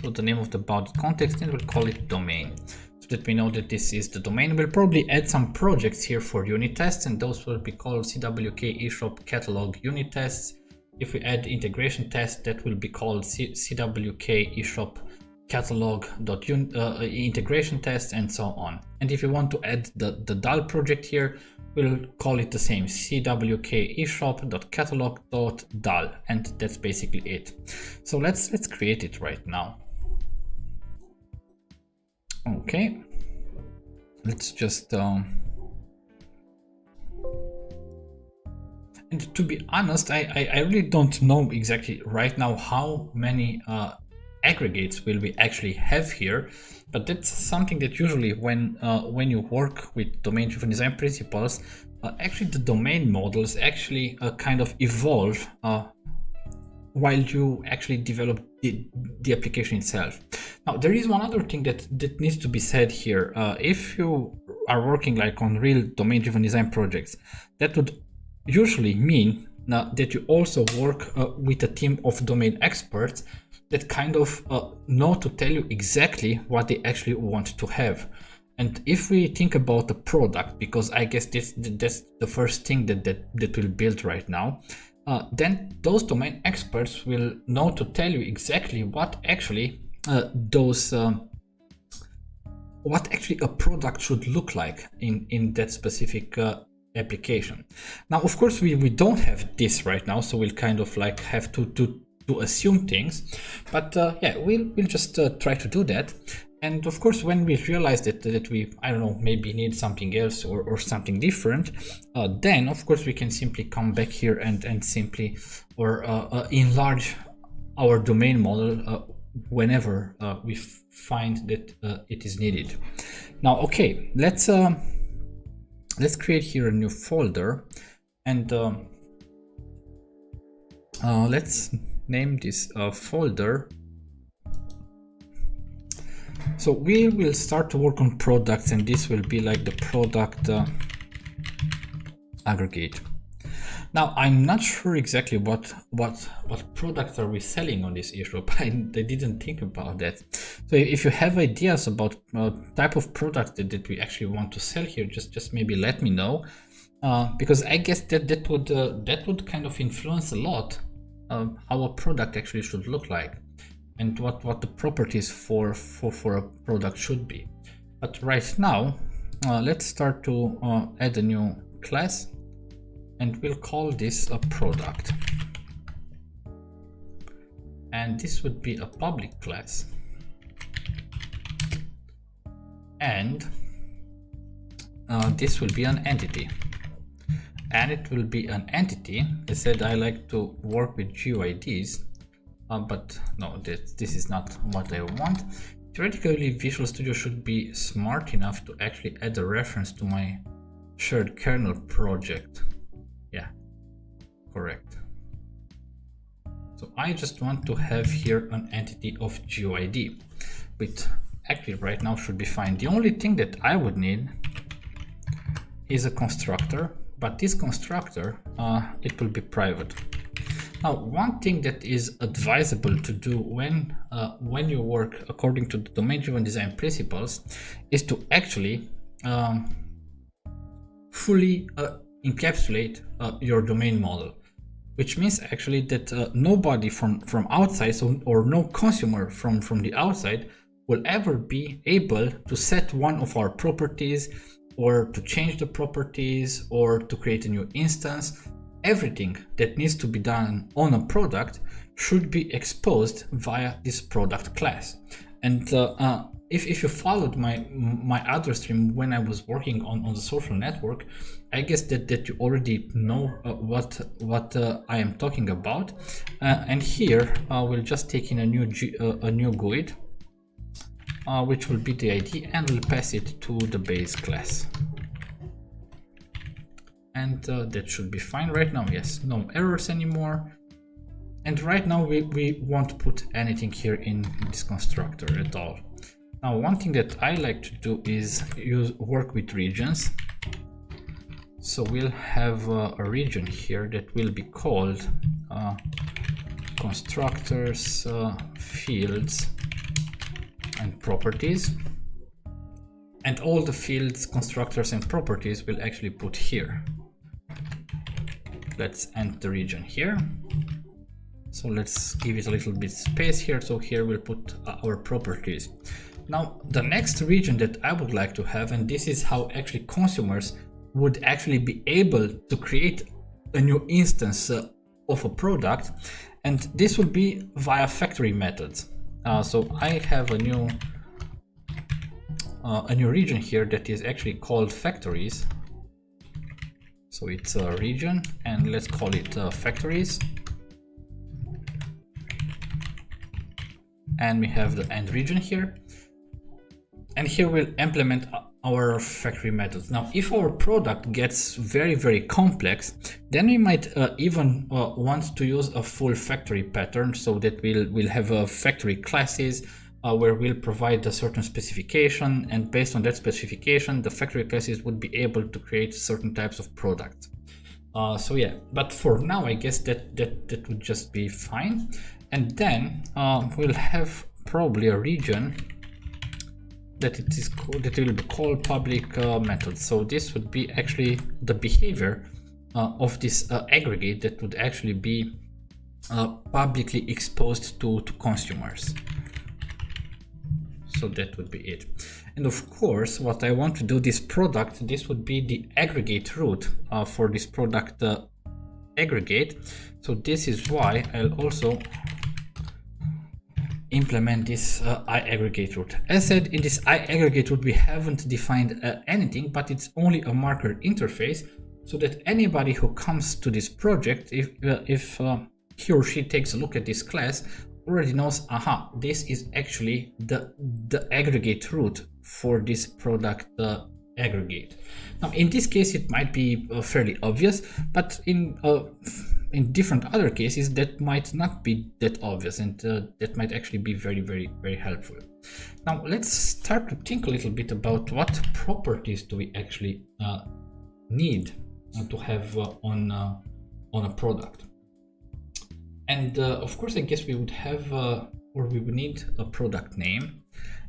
So the name of the about context, and we'll call it domain, so that we know that this is the domain. We'll probably add some projects here for unit tests, and those will be called CWK eShop catalog unit tests. If we add integration test, that will be called CWK eShop catalog integration test, and so on. And if you want to add the DAL project here, we'll call it the same, CWK eShop.catalog.dal, and that's basically it. So let's create it right now. Okay, let's just and to be honest, I really don't know exactly right now how many aggregates will we actually have here, but that's something that usually when you work with domain-driven design principles, actually the domain models actually kind of evolve while you actually develop the application itself. Now there is one other thing that needs to be said here. If you are working like on real domain-driven design projects, that would usually mean that you also work with a team of domain experts that kind of know to tell you exactly what they actually want to have. And if we think about the product, because I guess that's the first thing that we'll build right now, then those domain experts will know to tell you exactly what actually what actually a product should look like in that specific application. Now of course we don't have this right now, so we'll kind of like have to assume things, but yeah, we'll just try to do that. And of course when we realize that we, I don't know, maybe need something else or something different, then of course we can simply come back here and simply enlarge our domain model whenever we find that it is needed. Now okay, let's create here a new folder, and let's name this folder. So we will start to work on products, and this will be like the product aggregate. Now I'm not sure exactly what products are we selling on this eShop. I didn't think about that. So if you have ideas about type of product that we actually want to sell here, just maybe let me know, because I guess that would kind of influence a lot how a product actually should look like, and what the properties for a product should be. But right now, let's start to add a new class, and we'll call this a product. And this would be a public class. And this will be an entity. And it will be an entity. I said I like to work with GUIDs. But no, this is not what I want. Theoretically, Visual Studio should be smart enough to actually add a reference to my shared kernel project. Yeah, correct. So I just want to have here an entity of GUID, which actually right now should be fine. The only thing that I would need is a constructor, but this constructor, it will be private. Now, one thing that is advisable to do when you work according to the domain-driven design principles is to actually fully encapsulate your domain model, which means actually that nobody from outside, or no consumer from the outside, will ever be able to set one of our properties or to change the properties or to create a new instance, everything that needs to be done on a product should be exposed via this product class. And if you followed my other stream when I was working on the social network, I guess that you already know what I am talking about. And here we'll just take in a new GUID, which will be the ID, and we'll pass it to the base class. And that should be fine right now. Yes, no errors anymore. And right now we won't put anything here in this constructor at all. Now, one thing that I like to do is work with regions. So we'll have a region here that will be called constructors, fields, and properties. And all the fields, constructors, and properties will actually put here. Let's end the region here. So let's give it a little bit space here. So here we'll put our properties. Now, the next region that I would like to have, and this is how actually consumers would actually be able to create a new instance of a product, and this would be via factory methods. So I have a new region here that is actually called factories. So it's a region, and let's call it factories. And we have the end region here. And here we'll implement our factory methods. Now, if our product gets very, very complex, then we might even want to use a full factory pattern, so that we'll have factory classes where we'll provide a certain specification, and based on that specification, the factory classes would be able to create certain types of products. So yeah, but for now, I guess that would just be fine. And then we'll have probably a region that will be called public methods. So this would be actually the behavior of this aggregate that would actually be publicly exposed to consumers. So that would be it. And of course, what I want to do, this would be the aggregate root for this product aggregate. So this is why I'll also implement this iAggregate root. As said, in this iAggregate root, we haven't defined anything, but it's only a marker interface, so that anybody who comes to this project, if he or she takes a look at this class, already knows, aha, this is actually the aggregate root for this product aggregate. Now, in this case, it might be fairly obvious, but in different other cases, that might not be that obvious, and that might actually be very, very, very helpful. Now, let's start to think a little bit about what properties do we actually need to have on a product. And of course, I guess we would have, or we would need a product name.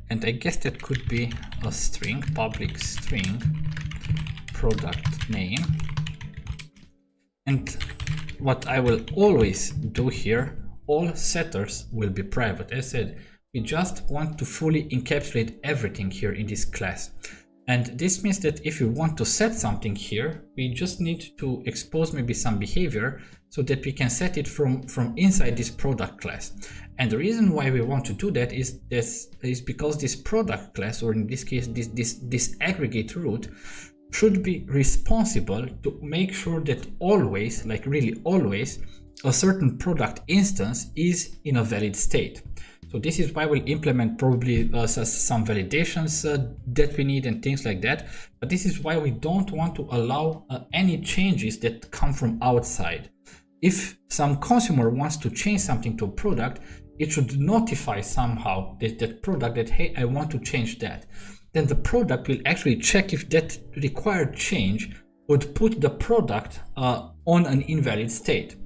And I guess that could be a string, public string, product name. And what I will always do here, all setters will be private. As I said, we just want to fully encapsulate everything here in this class. And this means that if we want to set something here, we just need to expose maybe some behavior so that we can set it from inside this product class. And the reason why we want to do that is because this product class, or in this case, this aggregate root, should be responsible to make sure that always, like really always, a certain product instance is in a valid state. So this is why we'll implement probably some validations that we need and things like that. But this is why we don't want to allow any changes that come from outside. If some consumer wants to change something to a product, it should notify somehow that product that, hey, I want to change that. Then the product will actually check if that required change would put the product on an invalid state.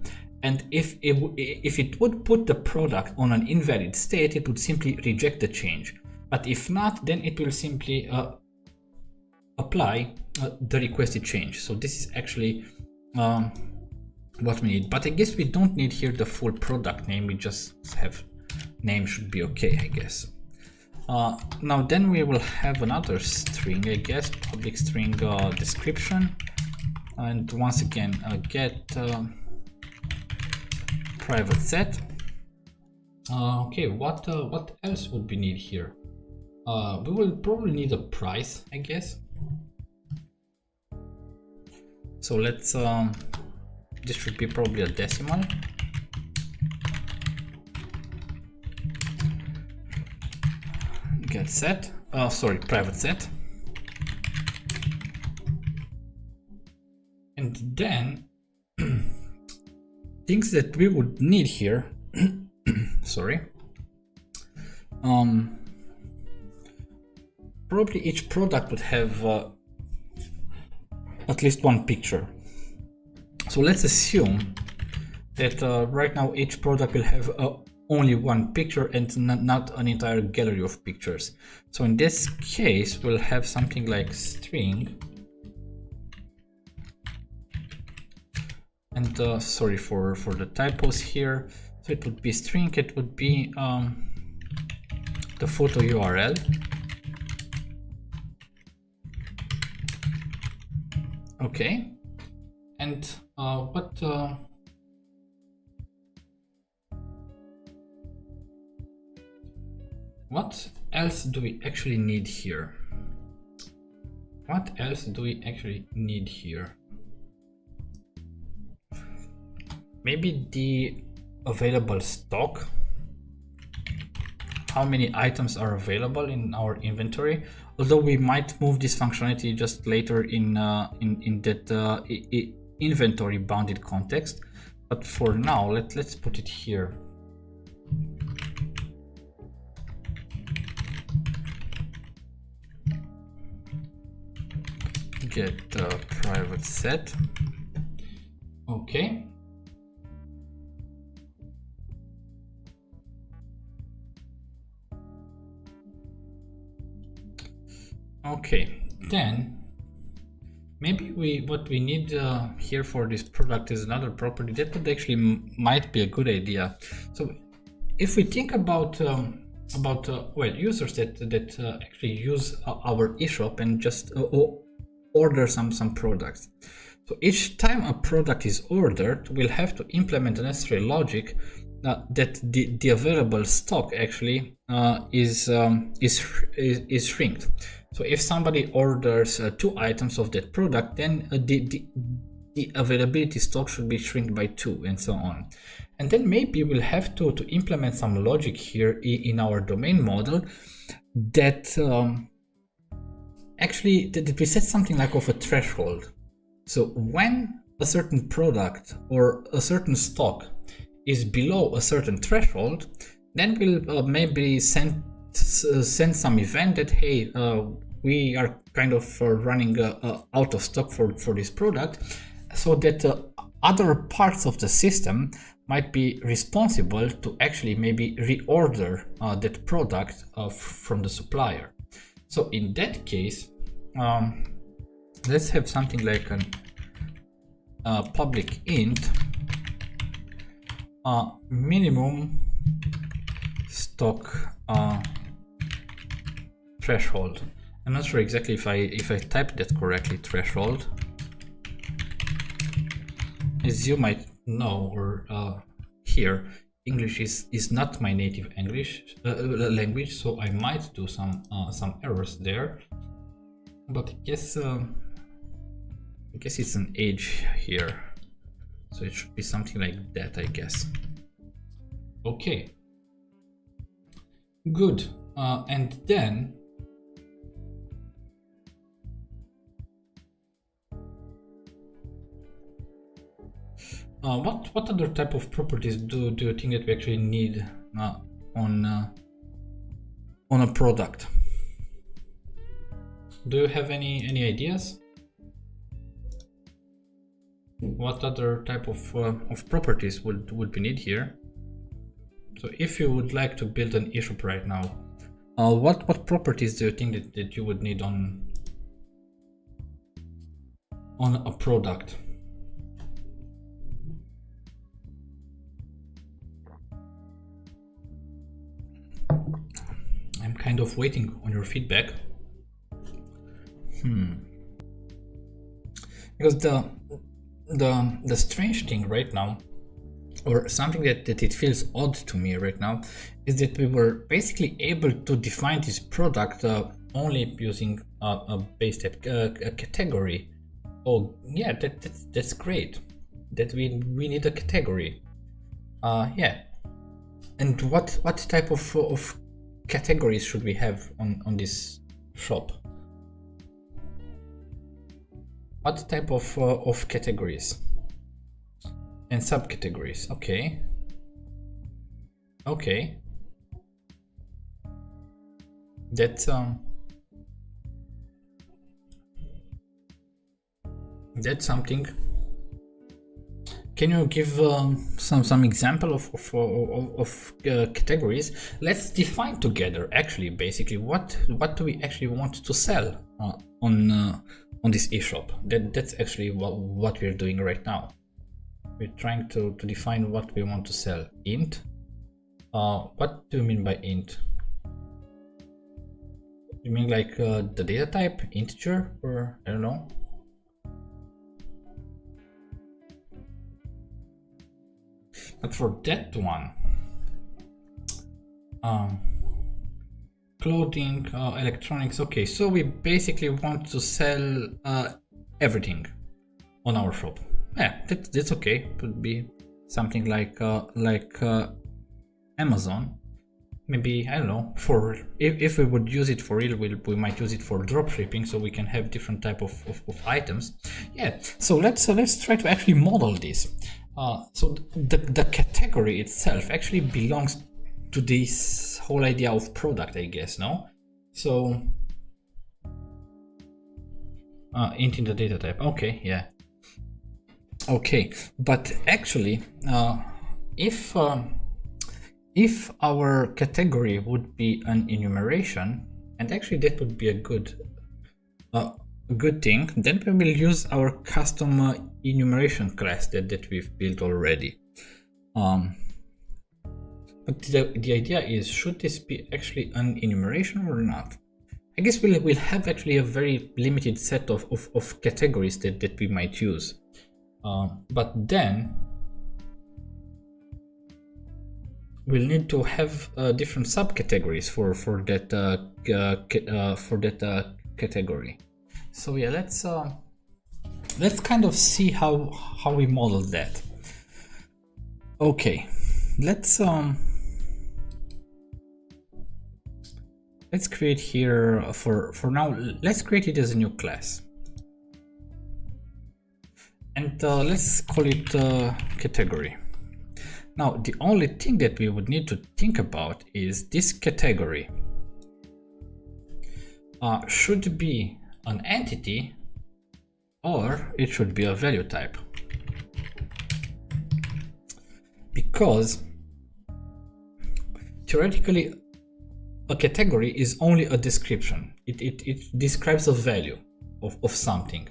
And if it would put the product on an invalid state, it would simply reject the change. But if not, then it will simply apply the requested change. So this is actually what we need. But I guess we don't need here the full product name. We just have name should be okay, I guess. Now then we will have another string, I guess, public string description, and once again get private set. Okay, what else would we need here? We will probably need a price, I guess. So let's this should be probably a decimal. Get set, sorry, private set. And then things that we would need here, sorry, probably each product would have at least one picture. So let's assume that right now each product will have only one picture and not an entire gallery of pictures. So in this case, we'll have something like string. And sorry for the typos here. So it would be string, it would be the photo URL. Okay. And what else do we actually need here? What else do we actually need here? Maybe the available stock. How many items are available in our inventory? Although we might move this functionality just later in that inventory bounded context. But for now, let's put it here. Get private set. Okay. Okay, then maybe what we need here for this product is another property that would actually might be a good idea. So if we think about well, users that actually use our eShop and just order some products. So each time a product is ordered, we'll have to implement the necessary logic that the available stock actually is shrinked. So if somebody orders 2 items of that product, then the availability stock should be shrinked by 2, and so on. And then maybe we'll have to implement some logic here in our domain model that actually that we set something like of a threshold. So when a certain product or a certain stock is below a certain threshold, then we'll maybe send some event that, hey, we are kind of running out of stock for this product, so that other parts of the system might be responsible to actually maybe reorder that product from the supplier. So in that case, let's have something like a public int minimum stock threshold. I'm not sure exactly if I typed that correctly, threshold. As you might know or hear, English is not my native English language, so I might do some errors there. But I guess it's an age here, so it should be something like that, I guess. Okay, good. And then what other type of properties do you think that we actually need on a product? Do you have any ideas? What other type of properties would we need here? So if you would like to build an eShop right now, what properties do you think that you would need on a product? I'm kind of waiting on your feedback. Because the strange thing right now, or something that it feels odd to me right now, is that we were basically able to define this product only using a base type category. Oh yeah, that's great. That we need a category. Yeah. And what type of categories should we have on this shop? What type of categories and subcategories? Okay. Okay. That's something. Can you give some example of categories? Let's define together. Actually, basically, what do we actually want to sell on this eShop? That's actually what we're doing right now. We're trying to define what we want to sell. Int. What do you mean by int? You mean like the data type, integer, or I don't know? But for that one, clothing, electronics. Okay, so we basically want to sell everything on our shop. Yeah, that's okay. Could be something like Amazon. Maybe, I don't know, for if we would use it for real, we might use it for drop shipping, so we can have different type of items. Yeah, so let's try to actually model this. So the category itself actually belongs to this whole idea of product, I guess, no? So int in the data type. Okay, yeah. Okay, but actually, if our category would be an enumeration, and actually that would be a good thing, then we will use our custom enumeration class that we've built already. But the idea is, should this be actually an enumeration or not? I guess we'll have actually a very limited set of categories that we might use. But then we'll need to have different subcategories for that category. So yeah, let's kind of see how we model that. Okay, let's create here for now. Let's create it as a new class, and let's call it category. Now, the only thing that we would need to think about is this category should be an entity, or it should be a value type. Because theoretically, a category is only a description. It describes a value of something.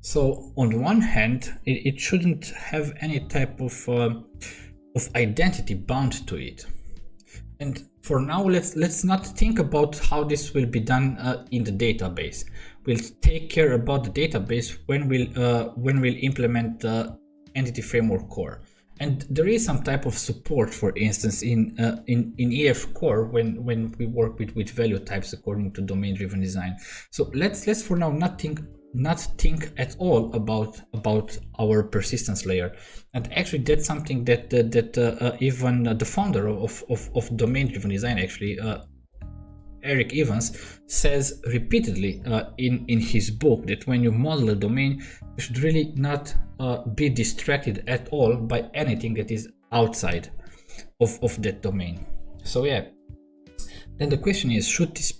So on one hand, it shouldn't have any type of identity bound to it. And for now, let's not think about how this will be done in the database. We'll take care about the database when we'll implement the entity framework core. And there is some type of support, for instance, in EF core when we work with value types according to domain-driven design. So let's for now not think at all about our persistence layer. And actually, that's something that even the founder of domain-driven design, actually, Eric Evans, says repeatedly in his book that when you model a domain, you should really not be distracted at all by anything that is outside of that domain. So yeah, then the question is, should this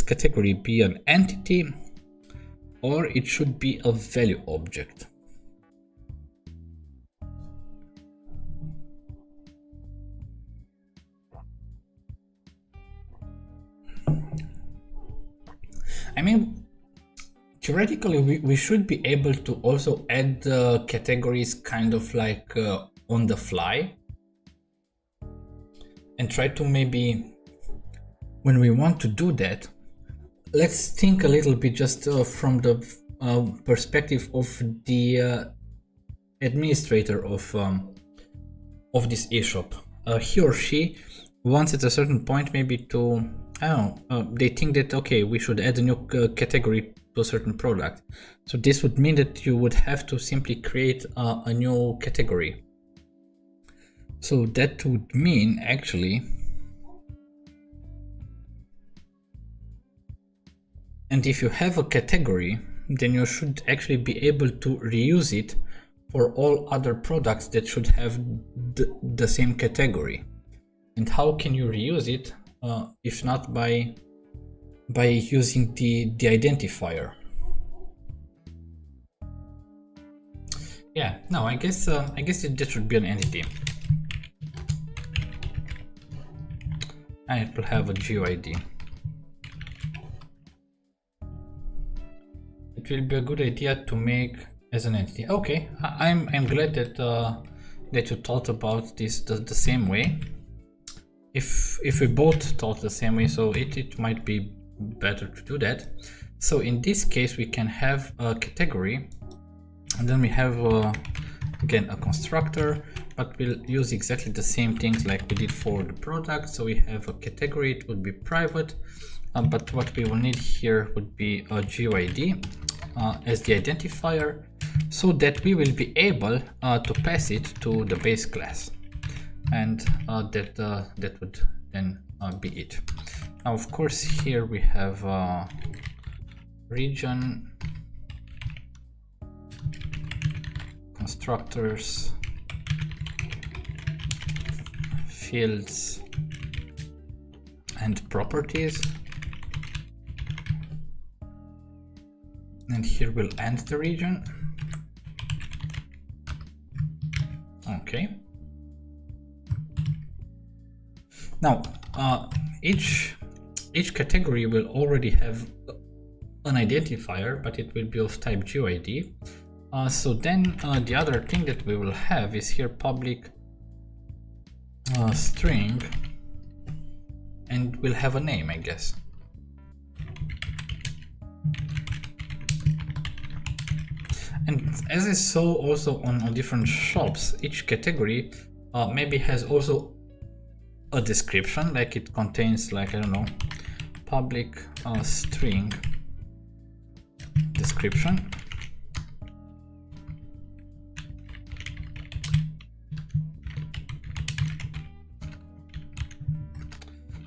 category be an entity, or it should be a value object? I mean, theoretically, we should be able to also add categories kind of like on the fly, and try to maybe when we want to do that, let's think a little bit just from the perspective of the administrator of this eShop. He or she wants at a certain point maybe to, I don't know, they think that, okay, we should add a new category to a certain product. So this would mean that you would have to simply create a new category. So that would mean actually, and if you have a category, then you should actually be able to reuse it for all other products that should have the same category. And how can you reuse it if not by using the identifier? Yeah, no, I guess that should be an entity, and it will have a GUID. It will be a good idea to make as an entity. Okay, I'm glad that that you thought about this the same way. If we both thought the same way, so it might be better to do that. So in this case, we can have a category, and then we have again a constructor, but we'll use exactly the same things like we did for the product. So we have a category, it would be private, but what we will need here would be a GUID as the identifier, so that we will be able to pass it to the base class, and that would then be it. Now, of course, here we have region, constructors, fields, and properties. And here we'll end the region. Okay. Now, each category will already have an identifier, but it will be of type GUID. So then the other thing that we will have is here public string, and we'll have a name, I guess. And as I saw also on different shops, each category maybe has also a description, like it contains, like, I don't know, public string description.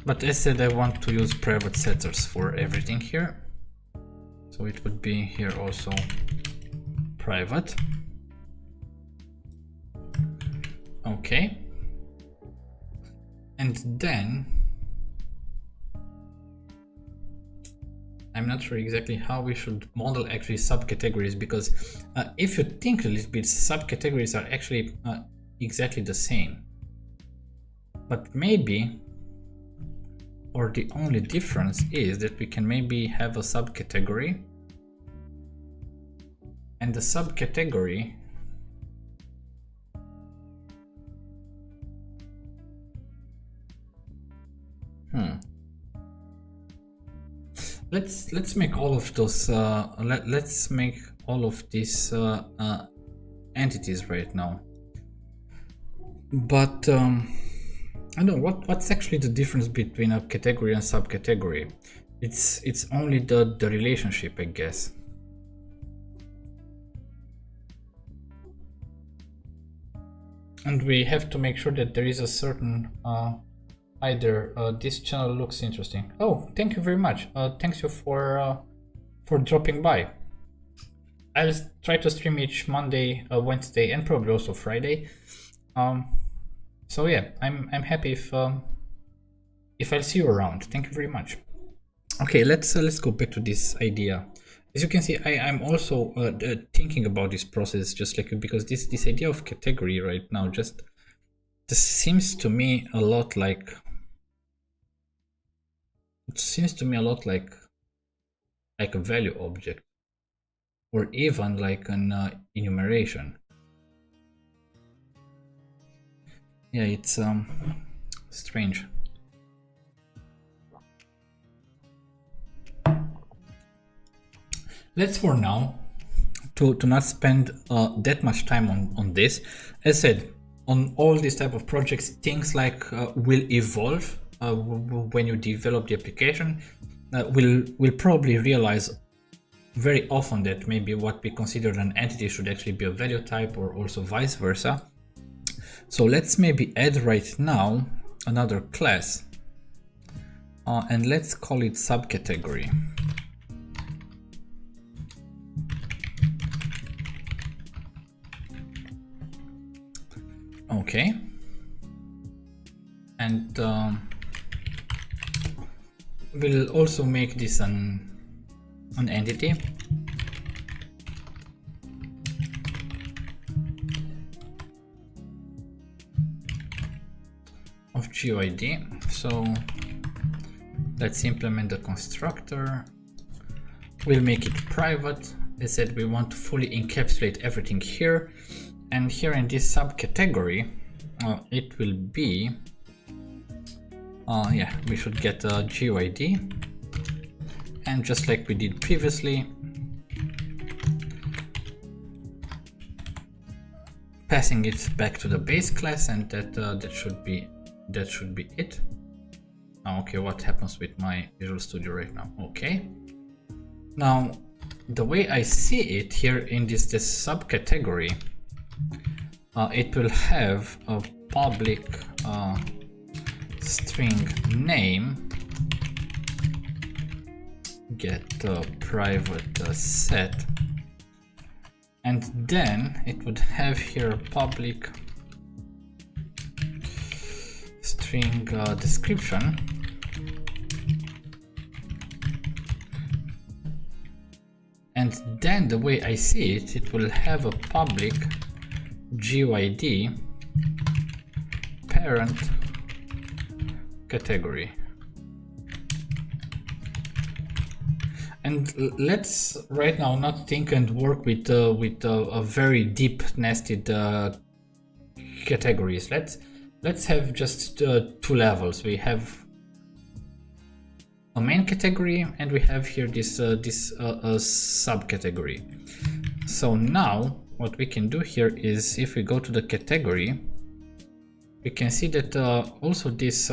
But as said, I want to use private setters for everything here. So it would be here also private. Okay. And then I'm not sure exactly how we should model actually subcategories, because if you think a little bit, subcategories are actually exactly the same. But maybe, or the only difference is that we can maybe have a subcategory, and the subcategory let's make all of those let's make all of these entities right now. But I don't know what's actually the difference between a category and subcategory. It's only the relationship, I guess. And we have to make sure that there is a certain either this channel looks interesting. Oh, thank you very much. Thanks you for dropping by. I'll try to stream each Monday, Wednesday, and probably also Friday. So yeah, I'm happy if I'll see you around. Thank you very much. Okay, let's go back to this idea. As you can see, I'm also thinking about this process, just like, because this idea of category right now just seems to me a lot like, like a value object, or even like an enumeration. Yeah, it's strange. let's for now to not spend that much time on this. As said, on all these type of projects, things like will evolve when you develop the application. We'll probably realize very often that maybe what we consider an entity should actually be a value type, or also vice versa. So let's maybe add right now another class, and let's call it subcategory. Okay, and we'll also make this an entity. Of GUID. So let's implement the constructor. We'll make it private. As said, we want to fully encapsulate everything here. And here in this subcategory, it will be, yeah, we should get a GUID. And just like we did previously, passing it back to the base class, and that should be it. Okay, what happens with my Visual Studio right now? Okay, now the way I see it here in this subcategory, it will have a public string name, get private set, and then it would have here a public string description, and then the way I see it, it will have a public GUID parent category. And let's right now not think and work with a very deep nested categories. Let's have just two levels. We have a main category, and we have here this subcategory. So now what we can do here is, if we go to the category, we can see that also this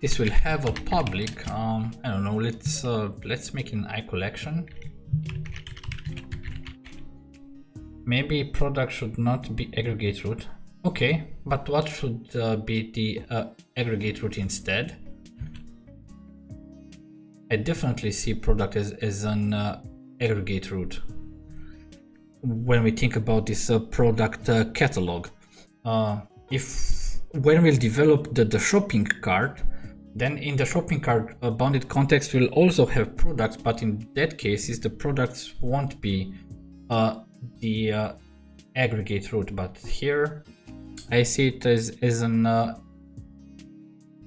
this will have a public, I don't know, let's make an I collection. Maybe product should not be aggregate root. Okay, but what should be the aggregate root instead? I definitely see product as an aggregate root when we think about this product catalog. When we'll develop the shopping cart, then in the shopping cart bounded context will also have products, but in that case the products won't be the aggregate root. But here I see it as an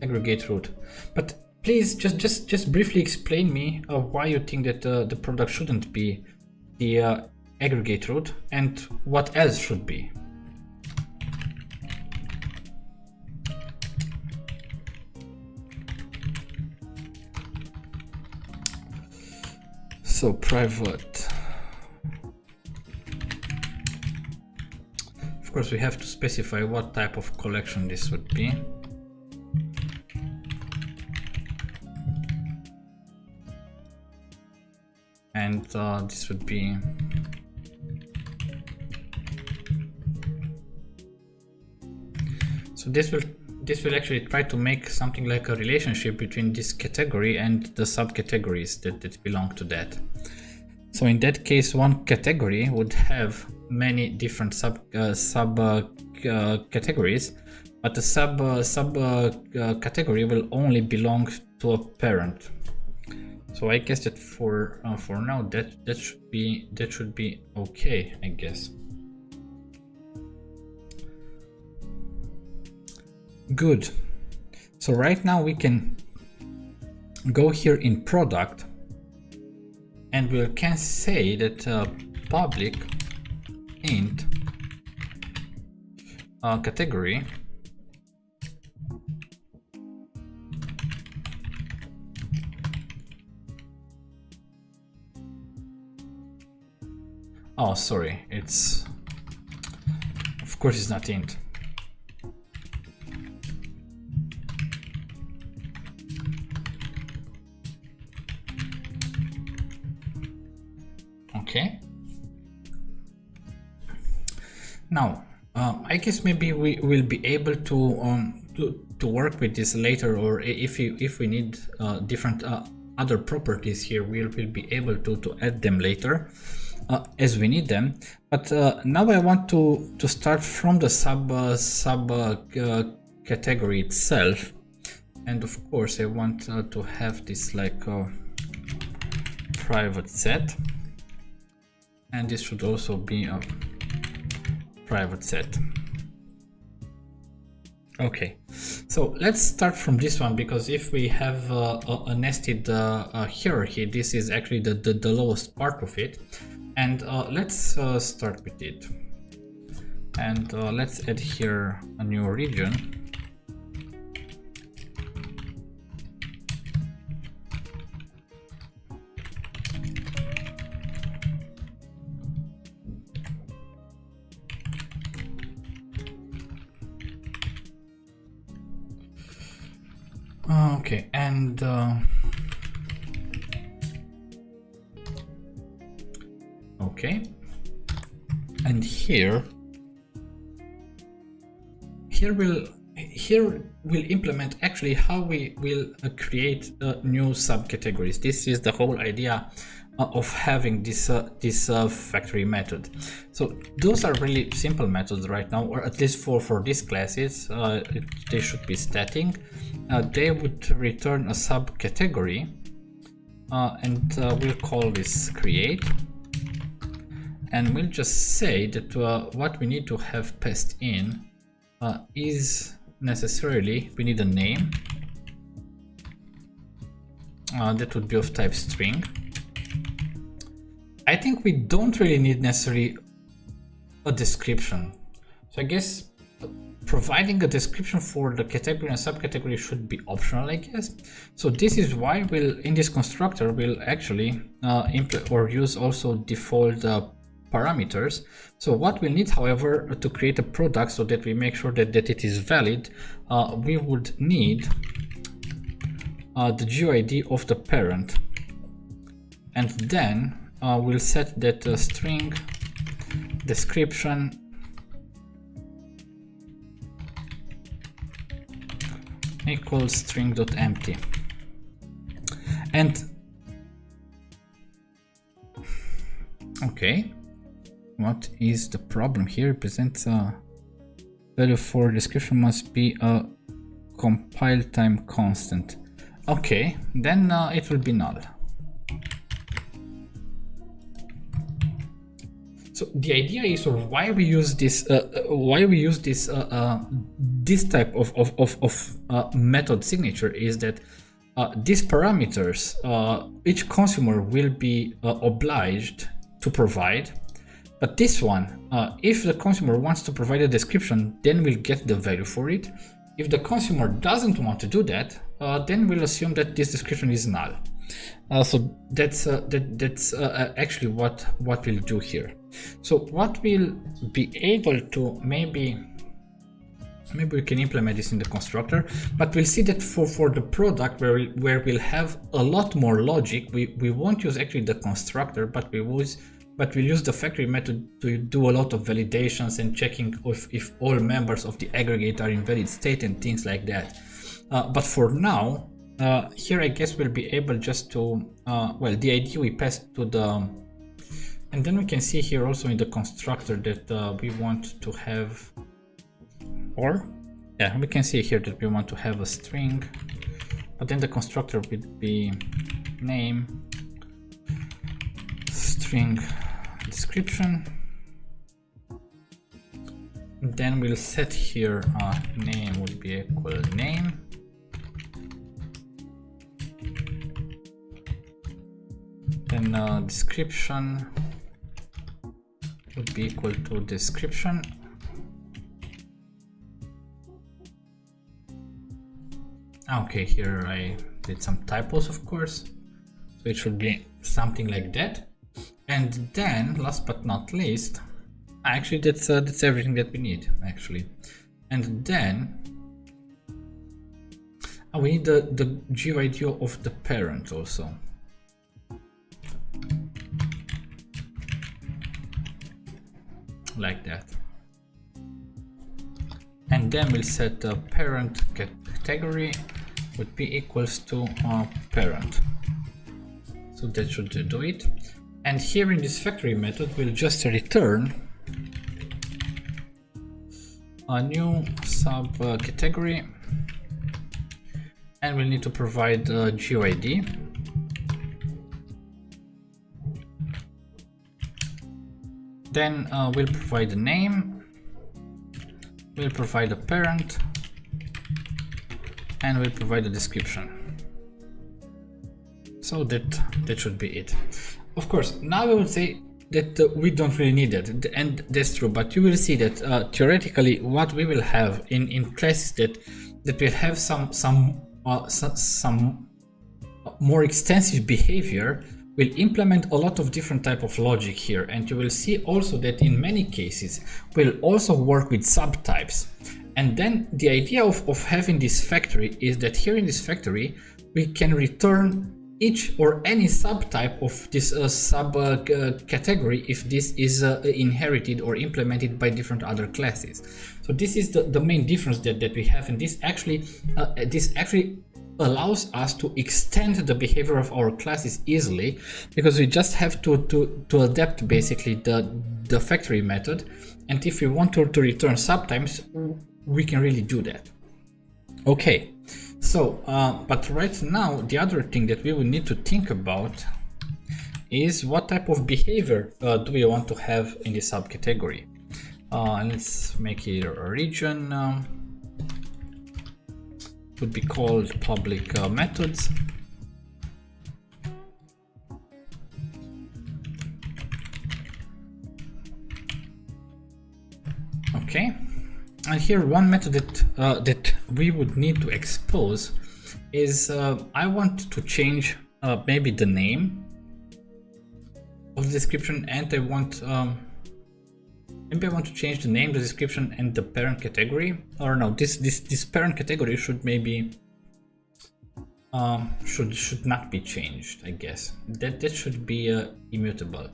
aggregate root. But please just briefly explain me why you think that the product shouldn't be the aggregate root, and what else should be. So private. Of course, we have to specify what type of collection this would be. And this would be so this will actually try to make something like a relationship between this category and the subcategories that belong to that. So in that case, one category would have many different categories, but the sub category will only belong to a parent. So I guess that for now that should be okay, I guess. Good. So right now we can go here in product, and we can say that public int category Oh, sorry, it's, of course it's not int. Okay. Now, I guess maybe we will be able to work with this later, or if we need different other properties here, we'll be able to add them later as we need them. But now I want to start from the sub category itself, and of course I want to have this like private set, and this should also be a private set. Okay, so let's start from this one, because if we have a nested hierarchy, this is actually the lowest part of it. And let's start with it. And let's add here a new region. Okay, and okay, and here we'll implement actually how we will create new subcategories. This is the whole idea of having this factory method. So those are really simple methods right now, or at least for these classes. They should be static. They would return a subcategory, and we'll call this create, and we'll just say that what we need to have passed in is necessarily, we need a name that would be of type string. I think we don't really need necessarily a description. So I guess providing a description for the category and subcategory should be optional, I guess. So this is why we'll, in this constructor, we'll actually use also default parameters. So what we need, however, to create a product so that we make sure that it is valid, we would need the GUID of the parent. And then we'll set that string description equals string.empty. And okay, what is the problem here? Presents a value for description must be a compile time constant. Okay, then it will be null. So the idea is, or why we use this, this type of method signature is that these parameters, each consumer will be obliged to provide. But this one, if the consumer wants to provide a description, then we'll get the value for it. If the consumer doesn't want to do that, then we'll assume that this description is null. So that's actually what we'll do here. So what we'll be able to, maybe we can implement this in the constructor, but we'll see that for the product where we'll have a lot more logic, we won't use actually the constructor, but we'll use the factory method to do a lot of validations and checking if all members of the aggregate are in valid state and things like that. But for now, here I guess we'll be able just to, well, the ID we passed to the, and then we can see here also in the constructor that we want to have, or yeah, we can see here that we want to have a string, but then the constructor would be name string description. Then we'll set here name would be equal name. Then description would be equal to description. Okay, here I did some typos, of course. So it should be something like that. And then, last but not least, actually that's everything that we need actually. And then we need the GUID of the parent also. Like that. And then we'll set the parent category would be equals to parent. So that should do it. And here in this factory method, we'll just return a new subcategory, and we'll need to provide GUID. Then we'll provide the name, we'll provide a parent, and we'll provide a description. So that should be it. Of course, now I would say that we don't really need that, and that's true, but you will see that theoretically what we will have in classes that will have some more extensive behavior will implement a lot of different type of logic here, and you will see also that in many cases we'll also work with subtypes. And then the idea of having this factory is that here in this factory we can return each or any subtype of this category if this is inherited or implemented by different other classes. So this is the main difference that we have, and this actually allows us to extend the behavior of our classes easily, because we just have to adapt basically the factory method, and if we want to return subtypes, we can really do that. Okay. So, but right now, the other thing that we will need to think about is what type of behavior do we want to have in the subcategory. Let's make it a region. Would be called public methods. Okay. And here one method that we would need to expose is I want to change maybe the name of the description, and I want maybe I want to change the name, the description, and the parent category. Or no, this parent category should maybe should not be changed. I guess that should be immutable.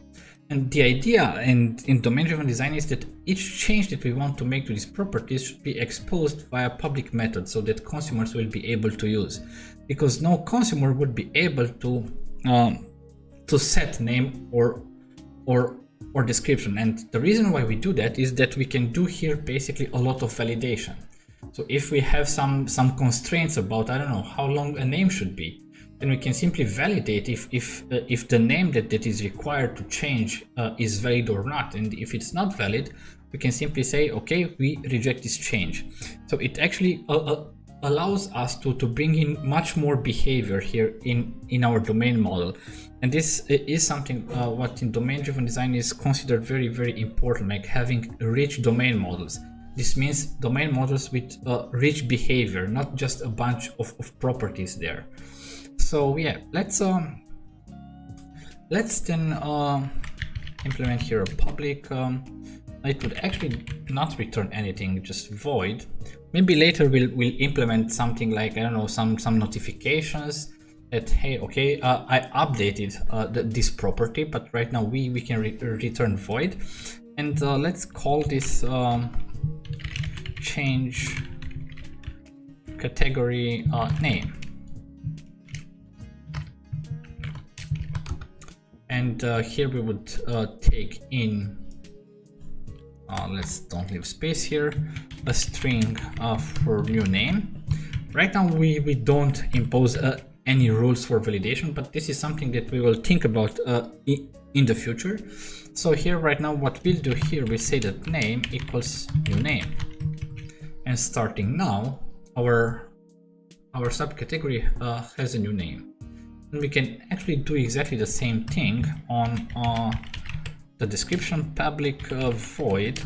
And the idea in domain-driven design is that each change that we want to make to these properties should be exposed via public method, so that consumers will be able to use. Because no consumer would be able to set name or description. And the reason why we do that is that we can do here basically a lot of validation. So if we have some constraints about, I don't know, how long a name should be, then we can simply validate if the name that is required to change is valid or not. And if it's not valid, we can simply say, okay, we reject this change. So it actually allows us to bring in much more behavior here in our domain model. And this is something what in domain-driven design is considered very, very important, like having rich domain models. This means domain models with rich behavior, not just a bunch of properties there. So yeah, let's then implement here a public. It would actually not return anything, just void. Maybe later we'll implement something like, I don't know, some notifications that, hey, okay, I updated this property, but right now we can return void. And let's call this change category name. And here we would take in, let's don't leave space here, a string for new name. Right now we don't impose any rules for validation, but this is something that we will think about in the future. So here right now what we'll do here, we say that name equals new name. And starting now, our subcategory has a new name. And we can actually do exactly the same thing on the description public void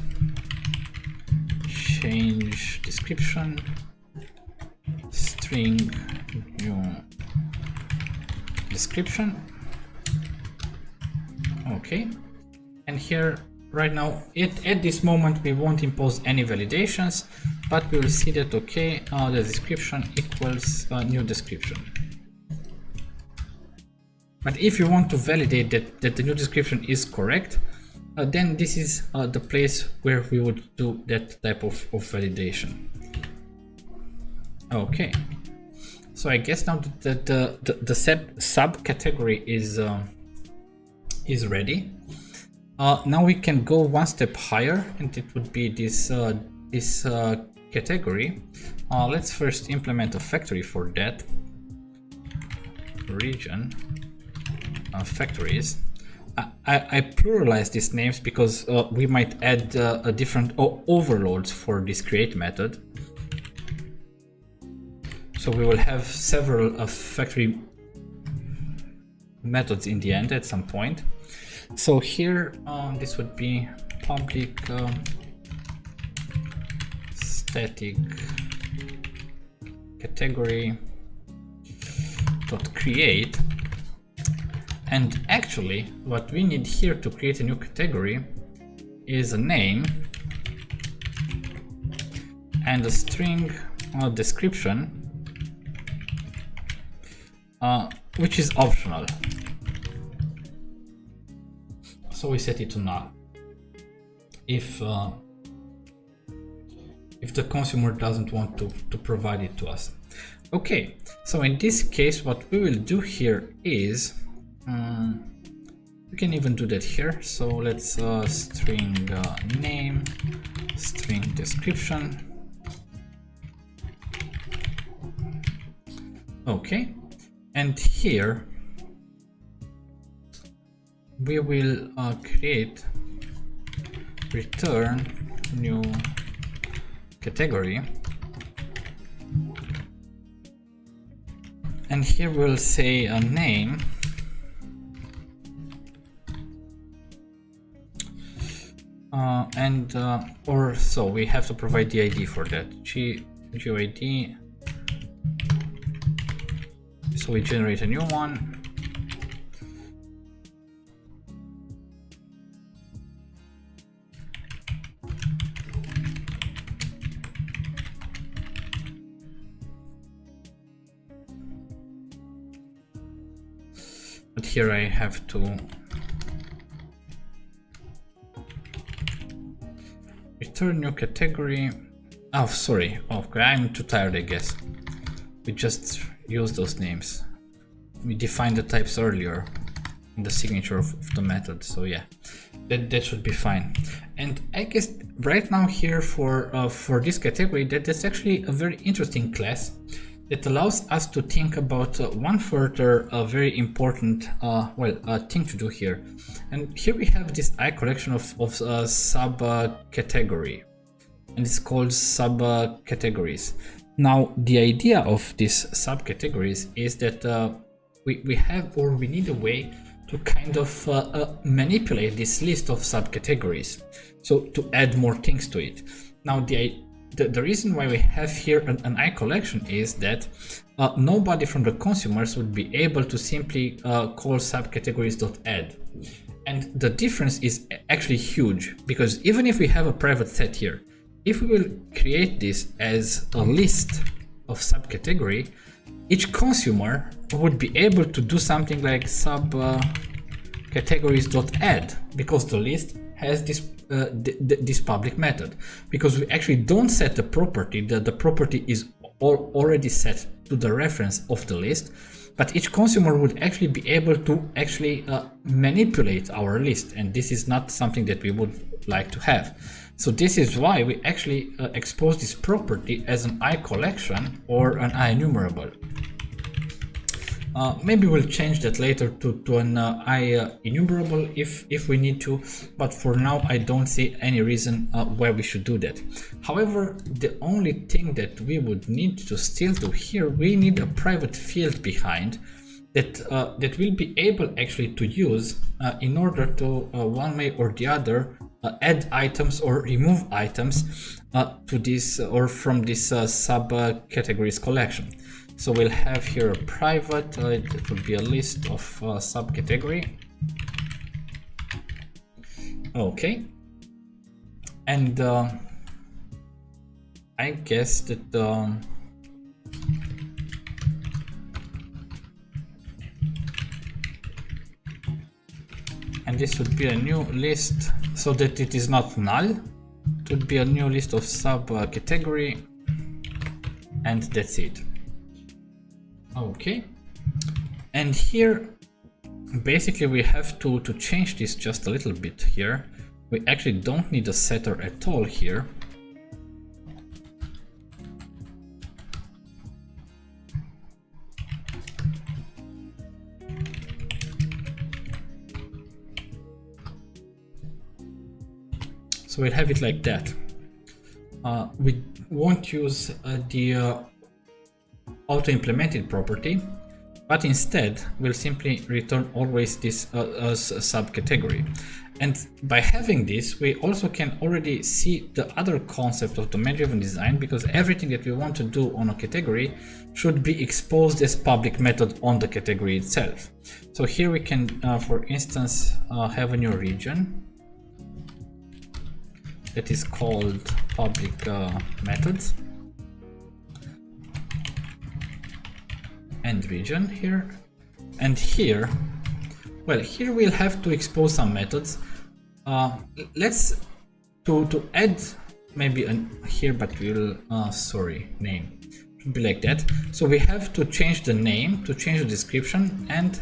change description string new description. Okay, and here right now at this moment we won't impose any validations, but we will see that okay, the description equals new description. But if you want to validate that the new description is correct, then this is the place where we would do that type of validation. Okay, so I guess now that the subcategory is ready. Now we can go one step higher, and it would be this category. Let's first implement a factory for that. Region factories. I pluralize these names because we might add a different overloads for this create method. So we will have several factory methods in the end at some point. So here this would be public static category dot create, and actually what we need here to create a new category is a name and a string description, which is optional. So we set it to null if the consumer doesn't want to provide it to us. Okay, so in this case what we will do here is we can even do that here. So let's string name, string description. Okay, and here we will create return new category, and here we'll say a name and or so we have to provide the ID for that, GUID. So we generate a new one. But here I have to return new category. Oh, sorry. Okay, I'm too tired, I guess. We just use those names. We defined the types earlier in the signature of the method. So yeah, that should be fine. And I guess right now here for this category, that's actually a very interesting class that allows us to think about one further very important thing to do here. And here we have this collection of subcategory, and it's called subcategories. Now the idea of these subcategories is that we need a way to kind of manipulate this list of subcategories, so to add more things to it. Now the reason why we have here an I collection is that nobody from the consumers would be able to simply call subcategories.add. And the difference is actually huge, because even if we have a private set here, if we will create this as a list of subcategory, each consumer would be able to do something like subcategories.add, because the list has this public method, because we actually don't set the property. The property is already set to the reference of the list, but each consumer would actually be able to actually manipulate our list, and this is not something that we would like to have. So this is why we actually expose this property as an I collection or an I enumerable. Maybe we'll change that later to an I enumerable if we need to, but for now I don't see any reason why we should do that. However, the only thing that we would need to still do here, we need a private field behind that will be able actually to use in order to one way or the other add items or remove items to this or from this subcategories collection. So we'll have here a private, it would be a list of subcategory. Okay. And I guess that and this would be a new list so that it is not null. It would be a new list of subcategory, and that's it. Okay. And here basically we have to change this just a little bit here. We actually don't need a setter at all here. So we'll have it like that. We won't use the auto-implemented property, but instead we'll simply return always this as a subcategory. And by having this, we also can already see the other concept of domain-driven design, because everything that we want to do on a category should be exposed as public method on the category itself. So here we can, for instance, have a new region that is called public methods and region here. And here, well, here we'll have to expose some methods. Let's to add maybe here, but we'll name should be like that. So we have to change the name, to change the description, and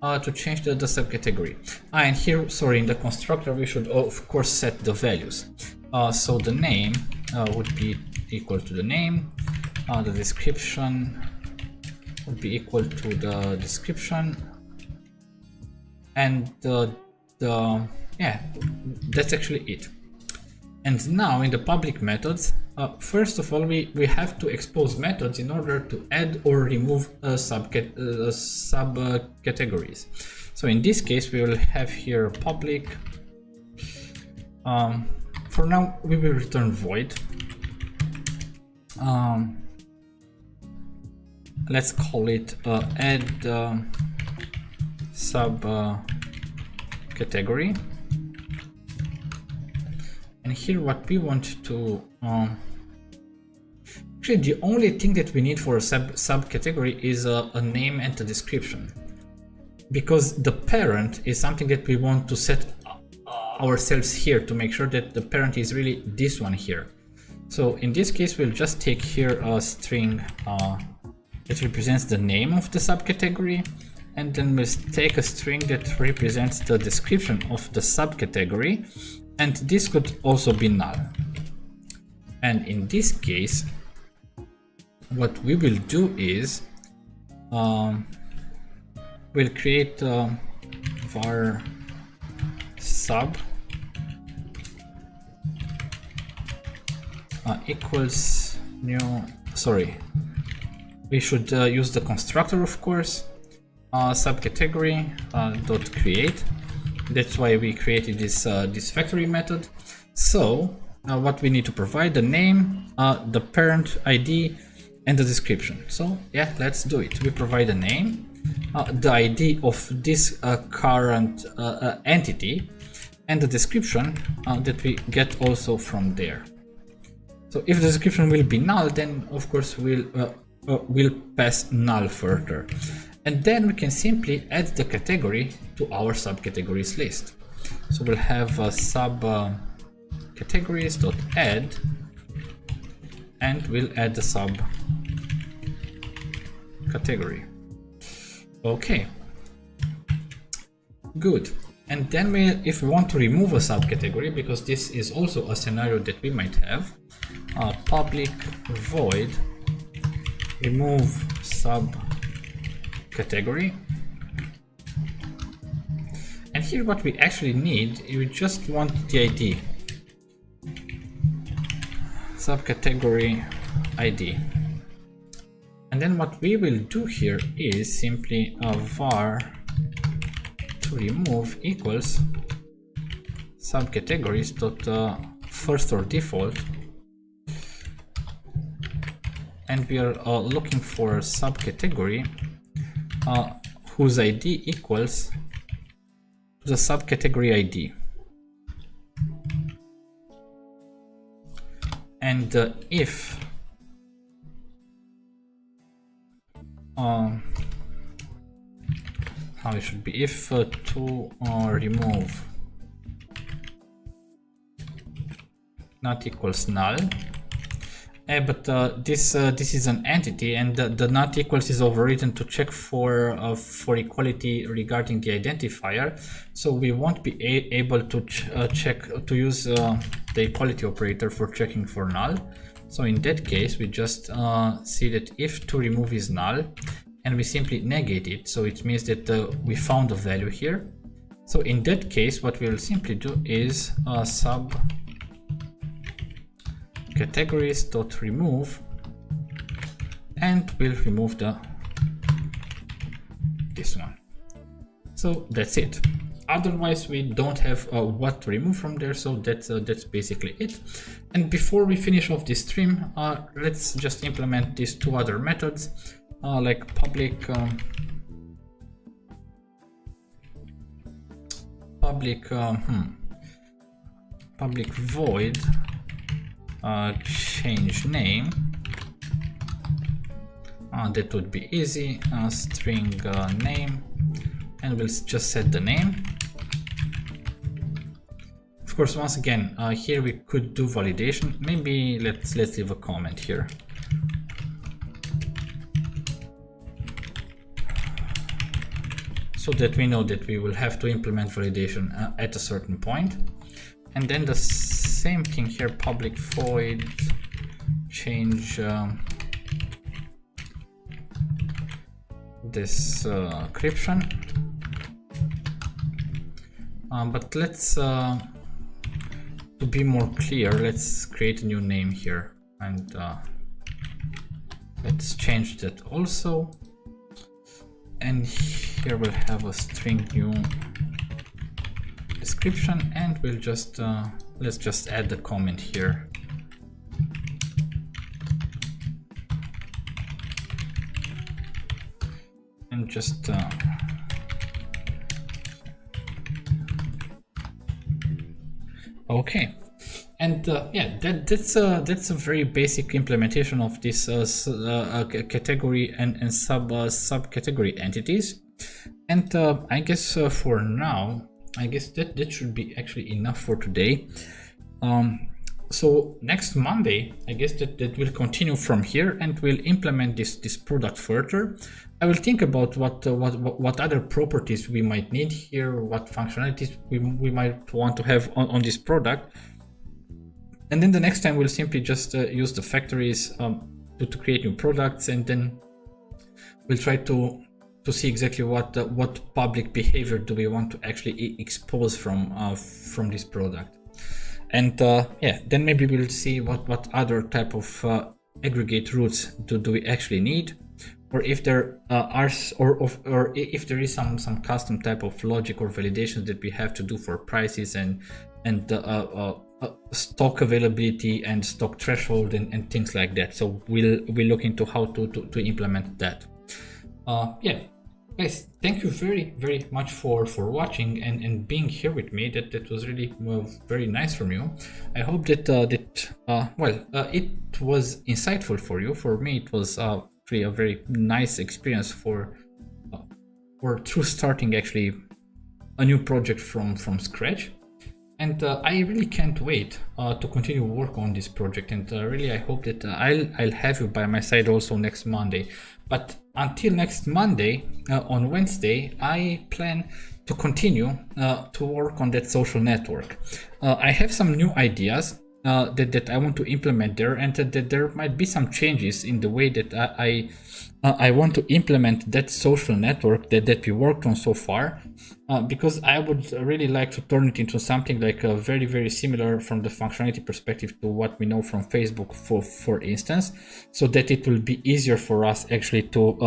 to change the subcategory. And here, sorry, in the constructor we should of course set the values. So the name would be equal to the name, the description would be equal to the description, and yeah, that's actually it. And now in the public methods, first of all, we have to expose methods in order to add or remove subcategories. So in this case, we will have here public. For now, we will return void. Let's call it add subcategory. And here what we want to actually the only thing that we need for a subcategory is a name and a description, because the parent is something that we want to set ourselves here to make sure that the parent is really this one here. So in this case, we'll just take here a string that represents the name of the subcategory, and then we'll take a string that represents the description of the subcategory, and this could also be null. And in this case, what we will do is we'll create var sub equals new, sorry, we should use the constructor, of course, subcategory dot create. That's why we created this factory method. So what we need to provide: the name, the parent ID, and the description. So yeah, let's do it. We provide a name, the ID of this current entity, and the description that we get also from there. So if the description will be null, then of course we'll pass null further. And then we can simply add the category to our subcategories list. So we'll have a subcategories.add, and we'll add the subcategory. Okay, good. And then if we want to remove a subcategory, because this is also a scenario that we might have, public void remove subcategory. And here what we actually need, we just want the ID, subcategory ID. And then what we will do here is simply a var to remove equals subcategories dot first or default, and we are looking for a subcategory whose ID equals the subcategory ID. and if how it should be, if to remove not equals null. But this is an entity, and the not equals is overridden to check for equality regarding the identifier. So we won't be able to use the equality operator for checking for null. So in that case, we just see that if to remove is null, and we simply negate it. So it means that we found a value here. So in that case, what we'll simply do is sub categories.remove, and we'll remove this one. So that's it. Otherwise, we don't have what to remove from there. So that's basically it. And before we finish off this stream, let's just implement these two other methods, like public void change name. That would be easy. String name, and we'll just set the name. Of course, once again, here we could do validation. Maybe let's leave a comment here. So that we know that we will have to implement validation at a certain point. And then the same thing here, public void change description. But let's to be more clear, let's create a new name here, and let's change that also. And here we'll have a string new description, and we'll just let's just add the comment here. And just okay. And yeah, that's a very basic implementation of this category and subcategory entities. And I guess for now, I guess that should be actually enough for today. So next Monday, I guess that will continue from here, and we'll implement this product further. I will think about what other properties we might need here, what functionalities we might want to have on this product. And then the next time we'll simply just use the factories to create new products, and then we'll try to see exactly what public behavior do we want to actually expose from this product. And yeah, then maybe we'll see what other type of aggregate routes do we actually need, or if there are or if there is some custom type of logic or validations that we have to do for prices and stock availability and stock threshold and things like that. So we'll look into how to implement that. Yeah, guys, thank you very much for watching and being here with me. That was really very nice from you. I hope that it was insightful for you. For me, it was really a very nice experience for through starting actually a new project from scratch. And I really can't wait to continue work on this project. And really, I hope that I'll have you by my side also next Monday. But until next Monday, on Wednesday, I plan to continue to work on that social network. I have some new ideas that I want to implement there, and that there might be some changes in the way that I want to implement that social network that we worked on so far, because I would really like to turn it into something like very similar from the functionality perspective to what we know from Facebook, for instance, so that it will be easier for us actually to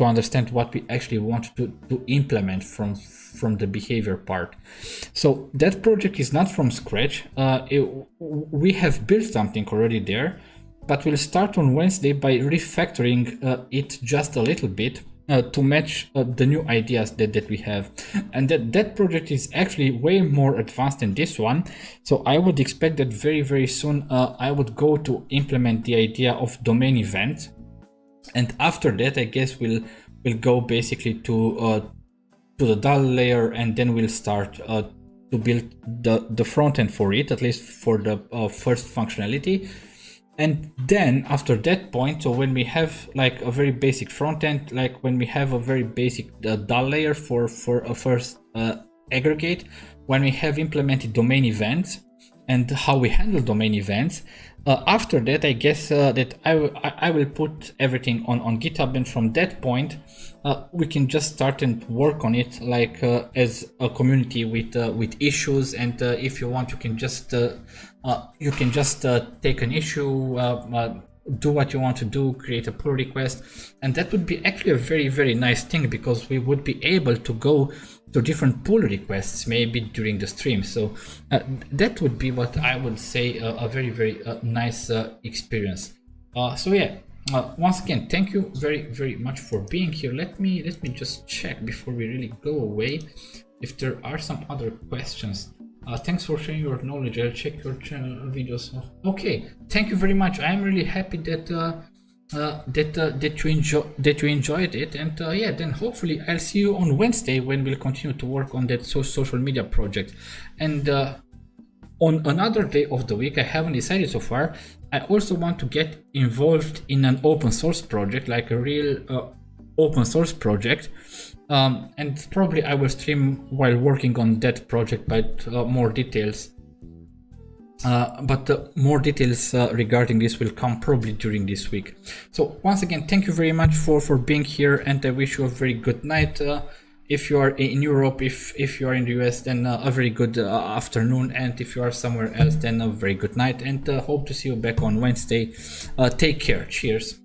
understand what we actually want to implement from the behavior part. So that project is not from scratch. We have built something already there, but we'll start on Wednesday by refactoring it just a little bit to match the new ideas that we have. And that project is actually way more advanced than this one. So I would expect that very soon I would go to implement the idea of domain events. And after that, I guess we'll go basically to the DAL layer, and then we'll start to build the front end for it, at least for the first functionality. And then after that point, so when we have like a very basic front end, like when we have a very basic DAL layer for a first aggregate, when we have implemented domain events and how we handle domain events, after that, I guess that I will put everything on GitHub, and from that point, we can just start and work on it like as a community with issues. And if you want, you can just take an issue, do what you want to do, create a pull request, and that would be actually a very nice thing, because we would be able to go to different pull requests maybe during the stream. So that would be what I would say a very nice experience. So yeah, once again, thank you very much for being here. Let me just check before we really go away if there are some other questions. Thanks for sharing your knowledge. I'll check your channel videos. Okay, thank you very much. I'm really happy that you enjoyed it. And yeah, then hopefully I'll see you on Wednesday when we'll continue to work on that social media project. And on another day of the week, I haven't decided so far, I also want to get involved in an open source project, like a real open source project. And probably I will stream while working on that project, but more details regarding this will come probably during this week. So once again, thank you very much for being here, and I wish you a very good night. If you are in Europe, if you are in the US, then a very good afternoon, and if you are somewhere else, then a very good night, and hope to see you back on Wednesday. Take care. Cheers.